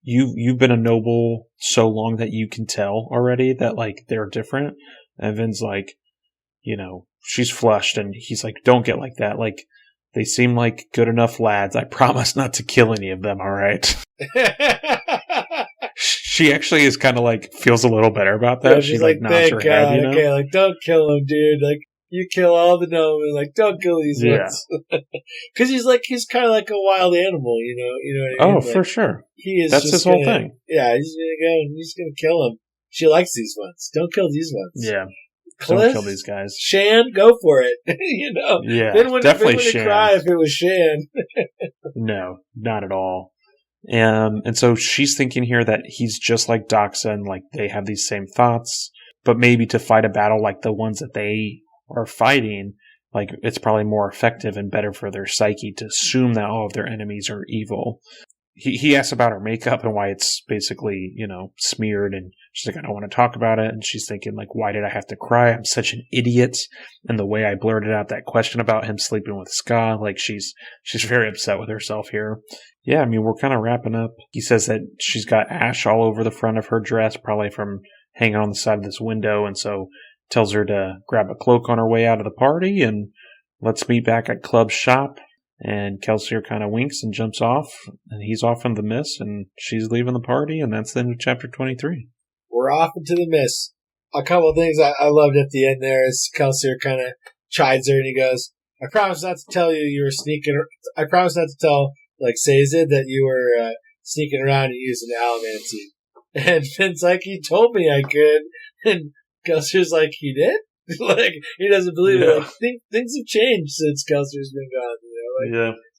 a noble so long that you can tell already that like they're different. And Vin's like, she's flushed, and he's like, don't get like that. Like they seem like good enough lads. I promise not to kill any of them. All right. She actually is kind of like feels a little better about that. Yeah, she's like, nods her head, Okay, like don't kill him, dude. Like you kill all the noblemen. Like don't kill these ones. Because he's kind of like a wild animal, you know what I mean? Oh, for sure. He is. That's his whole thing. Yeah, he's gonna kill him. She likes these ones. Don't kill these ones. Yeah. Cliff, don't kill these guys. Shan, go for it. Yeah, definitely Shan. Cry if it was Shan. No, not at all. And so she's thinking here that he's just like Doxa, and like they have these same thoughts, but maybe to fight a battle like the ones that they are fighting, like it's probably more effective and better for their psyche to assume that all of their enemies are evil. He asks about her makeup and why it's basically, smeared, and she's like, I don't want to talk about it. And she's thinking like, why did I have to cry? I'm such an idiot. And the way I blurted out that question about him sleeping with Ska, like she's very upset with herself here. Yeah, I mean, we're kind of wrapping up. He says that she's got ash all over the front of her dress, probably from hanging on the side of this window, and so tells her to grab a cloak on her way out of the party, and let's meet back at Club Shop. And Kelsier kind of winks and jumps off, and he's off into the mist, and she's leaving the party, and that's the end of chapter 23. We're off into the mist. A couple of things I loved at the end there is Kelsier kind of chides her, and he goes, I promise not to tell you were sneaking. I promise not to tell, like, Sazed that you were sneaking around and using Alamancy. And Finn's like, he told me I could. And Kelsier's like, he did? Like, he doesn't believe it. Like, things have changed since Kelsier's been gone,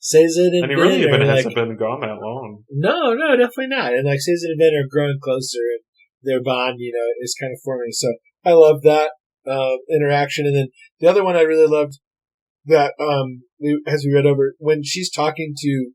Sazed and he really hasn't been gone that long. No, definitely not. And, like, Sazed and Ben are growing closer, and their bond, is kind of forming. So I love that interaction. And then the other one I really loved that, as we read over, when she's talking to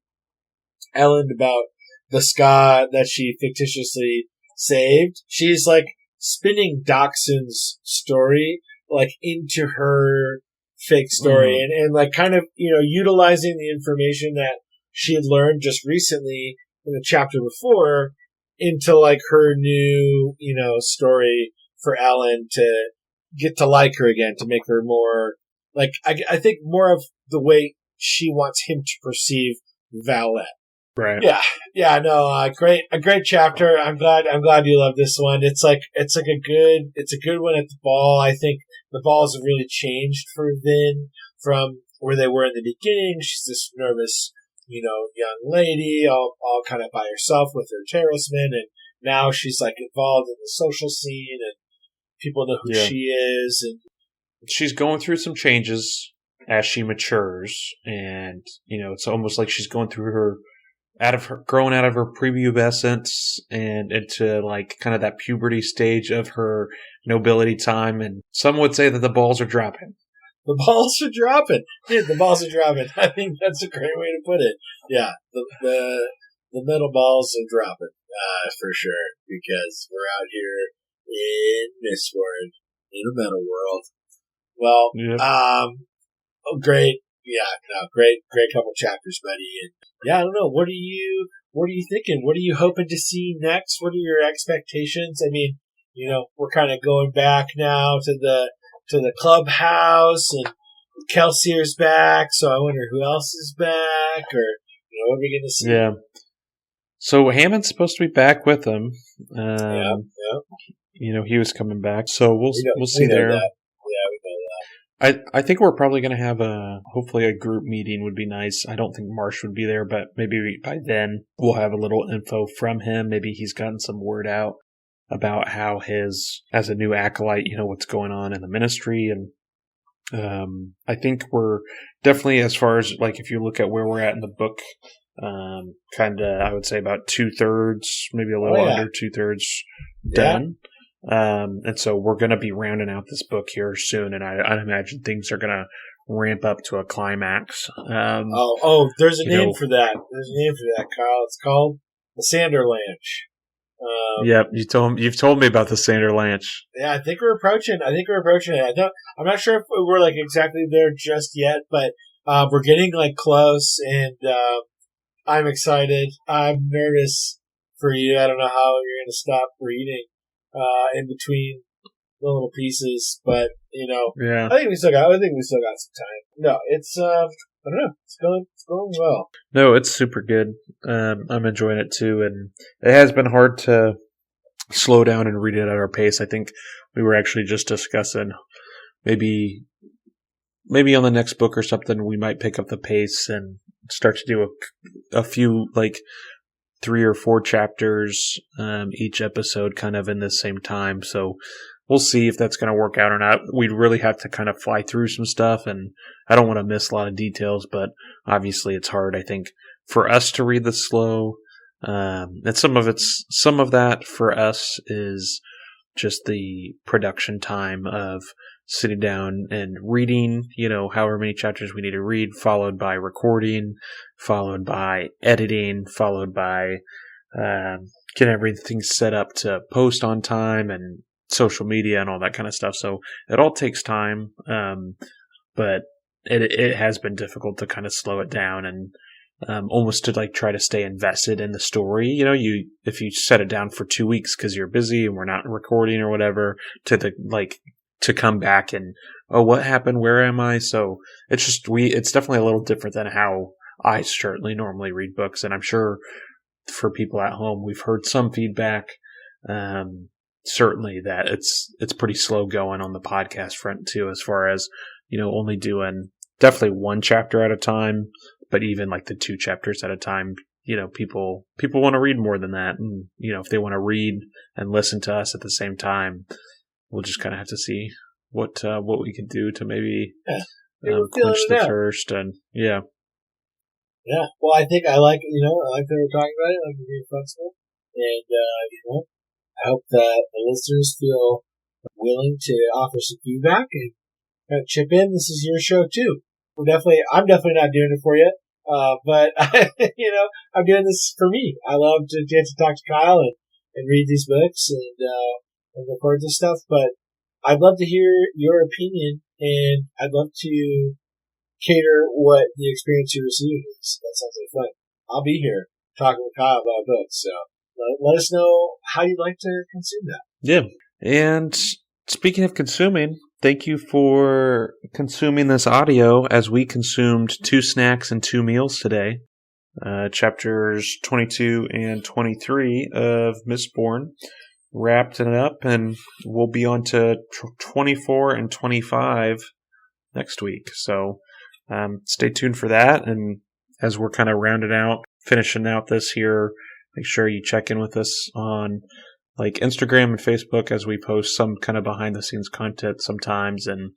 Ellen about the Ska that she fictitiously saved, she's like spinning Doxson's story like into her fake story, and like kind of utilizing the information that she had learned just recently in the chapter before into like her new story for Ellen to get to like her again, to make her more Like, I think more of the way she wants him to perceive Valette. Right. Yeah, no, a great chapter. I'm glad you love this one. It's a good one at the ball. I think the balls have really changed for Vin from where they were in the beginning. She's this nervous, young lady, all kind of by herself with her terracemen, and now she's like involved in the social scene, and people know who she is, and she's going through some changes as she matures, and it's almost like she's going through growing out of her prepubescence and into like kind of that puberty stage of her nobility time, and some would say that the balls are dropping. The balls are dropping. Dude, the balls are dropping. I think that's a great way to put it. Yeah, the metal balls are dropping, for sure, because we're out here in Mistborn, in a metal world. Well, great. Yeah, no, great couple chapters, buddy. And yeah, I don't know. What are you thinking? What are you hoping to see next? What are your expectations? I mean, we're kind of going back now to the clubhouse, and Kelsier's back, so I wonder who else is back, or what are we going to see? Yeah. So Hammond's supposed to be back with him. Yeah. He was coming back, so we'll see there. That. Yeah, we know that. I think we're probably going to have hopefully a group meeting would be nice. I don't think Marsh would be there, but maybe by then we'll have a little info from him. Maybe he's gotten some word out about how as a new acolyte, what's going on in the ministry. And I think we're definitely, as far as like, if you look at where we're at in the book, kind of, I would say about 2/3, maybe a little under 2/3 done. And so we're going to be rounding out this book here soon, and I imagine things are going to ramp up to a climax. There's a name for that. There's a name for that, Kyle. It's called the Sanderlanche. Yep, you've told me about the Sanderlanche. Yeah, I think we're approaching it. I'm not sure if we're like exactly there just yet, but we're getting like close, and I'm excited. I'm nervous for you. I don't know how you're going to stop reading in between the little pieces, but yeah. I think we still got some time. No, it's I don't know. It's going well. No, it's super good. I'm enjoying it too, and it has been hard to slow down and read it at our pace. I think we were actually just discussing maybe on the next book or something we might pick up the pace and start to do a few like 3 or 4 chapters each episode, kind of in the same time. So we'll see if that's going to work out or not. We'd really have to kind of fly through some stuff, and I don't want to miss a lot of details, but obviously it's hard, I think, for us to read this slow. And some of that for us is just the production time of sitting down and reading, however many chapters we need to read, followed by recording, followed by editing, followed by getting everything set up to post on time and social media and all that kind of stuff. So it all takes time, but it has been difficult to kind of slow it down and almost to like try to stay invested in the story. If you set it down for 2 weeks because you're busy and we're not recording or whatever, to come back and, what happened? Where am I? So it's definitely a little different than how I certainly normally read books. And I'm sure for people at home, we've heard some feedback, certainly that it's pretty slow going on the podcast front too, as far as, only doing definitely 1 chapter at a time, but even like the 2 chapters at a time, people want to read more than that. And, if they want to read and listen to us at the same time, we'll just kind of have to see what we can do to maybe quench the thirst. And yeah. Well, I think I like that we're talking about it. I like we're being flexible, and I hope that the listeners feel willing to offer some feedback and kind of chip in. This is your show too. I'm definitely not doing it for you, but I'm doing this for me. I love to get to talk to Kyle and read these books and record this stuff, but I'd love to hear your opinion, and I'd love to cater what the experience you're receiving is. That sounds like fun. I'll be here talking with Kyle about books, so let us know how you'd like to consume that. Yeah. And speaking of consuming, thank you for consuming this audio as we consumed 2 snacks and 2 meals today. Chapters 22 and 23 of Mistborn. Wrapped it up, and we'll be on to 24 and 25 next week. So stay tuned for that. And as we're kind of finishing out this here, make sure you check in with us on like Instagram and Facebook as we post some kind of behind the scenes content sometimes, and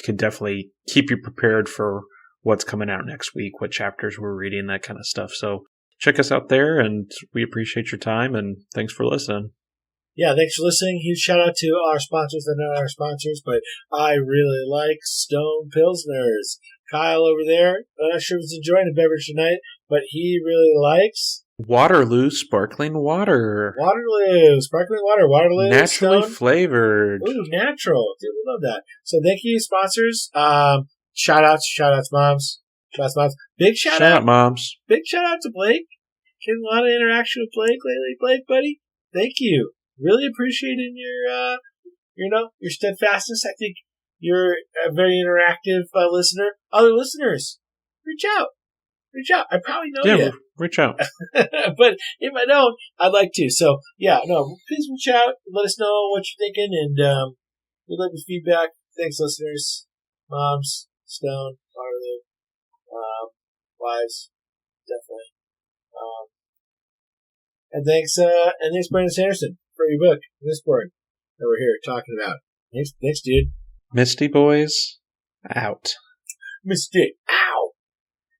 can definitely keep you prepared for what's coming out next week, what chapters we're reading, that kind of stuff. So check us out there, and we appreciate your time, and thanks for listening. Yeah, thanks for listening. Huge shout out to our sponsors. They're not our sponsors, but I really like Stone Pilsners. Kyle over there, I'm not sure if he's enjoying a beverage tonight, but he really likes Waterloo Sparkling Water. Waterloo Sparkling Water. Waterloo naturally Stone. Flavored. Ooh, natural. Dude, we love that. So thank you, sponsors. Shout outs, moms. Big shout out, moms. Big shout out to Blake. Getting a lot of interaction with Blake lately. Blake, buddy, thank you. Really appreciating your, your steadfastness. I think you're a very interactive listener. Other listeners, reach out. I probably know you. Yeah, reach out. But if I don't, I'd like to. So, please reach out. Let us know what you're thinking, and we'd love your feedback. Thanks, listeners. Moms, Stone, Waterloo, wives, definitely. And thanks, Brandon Sanderson for your book, Mistborn, that we're here talking about. Thanks, dude. Misty Boys, out. Misty, out.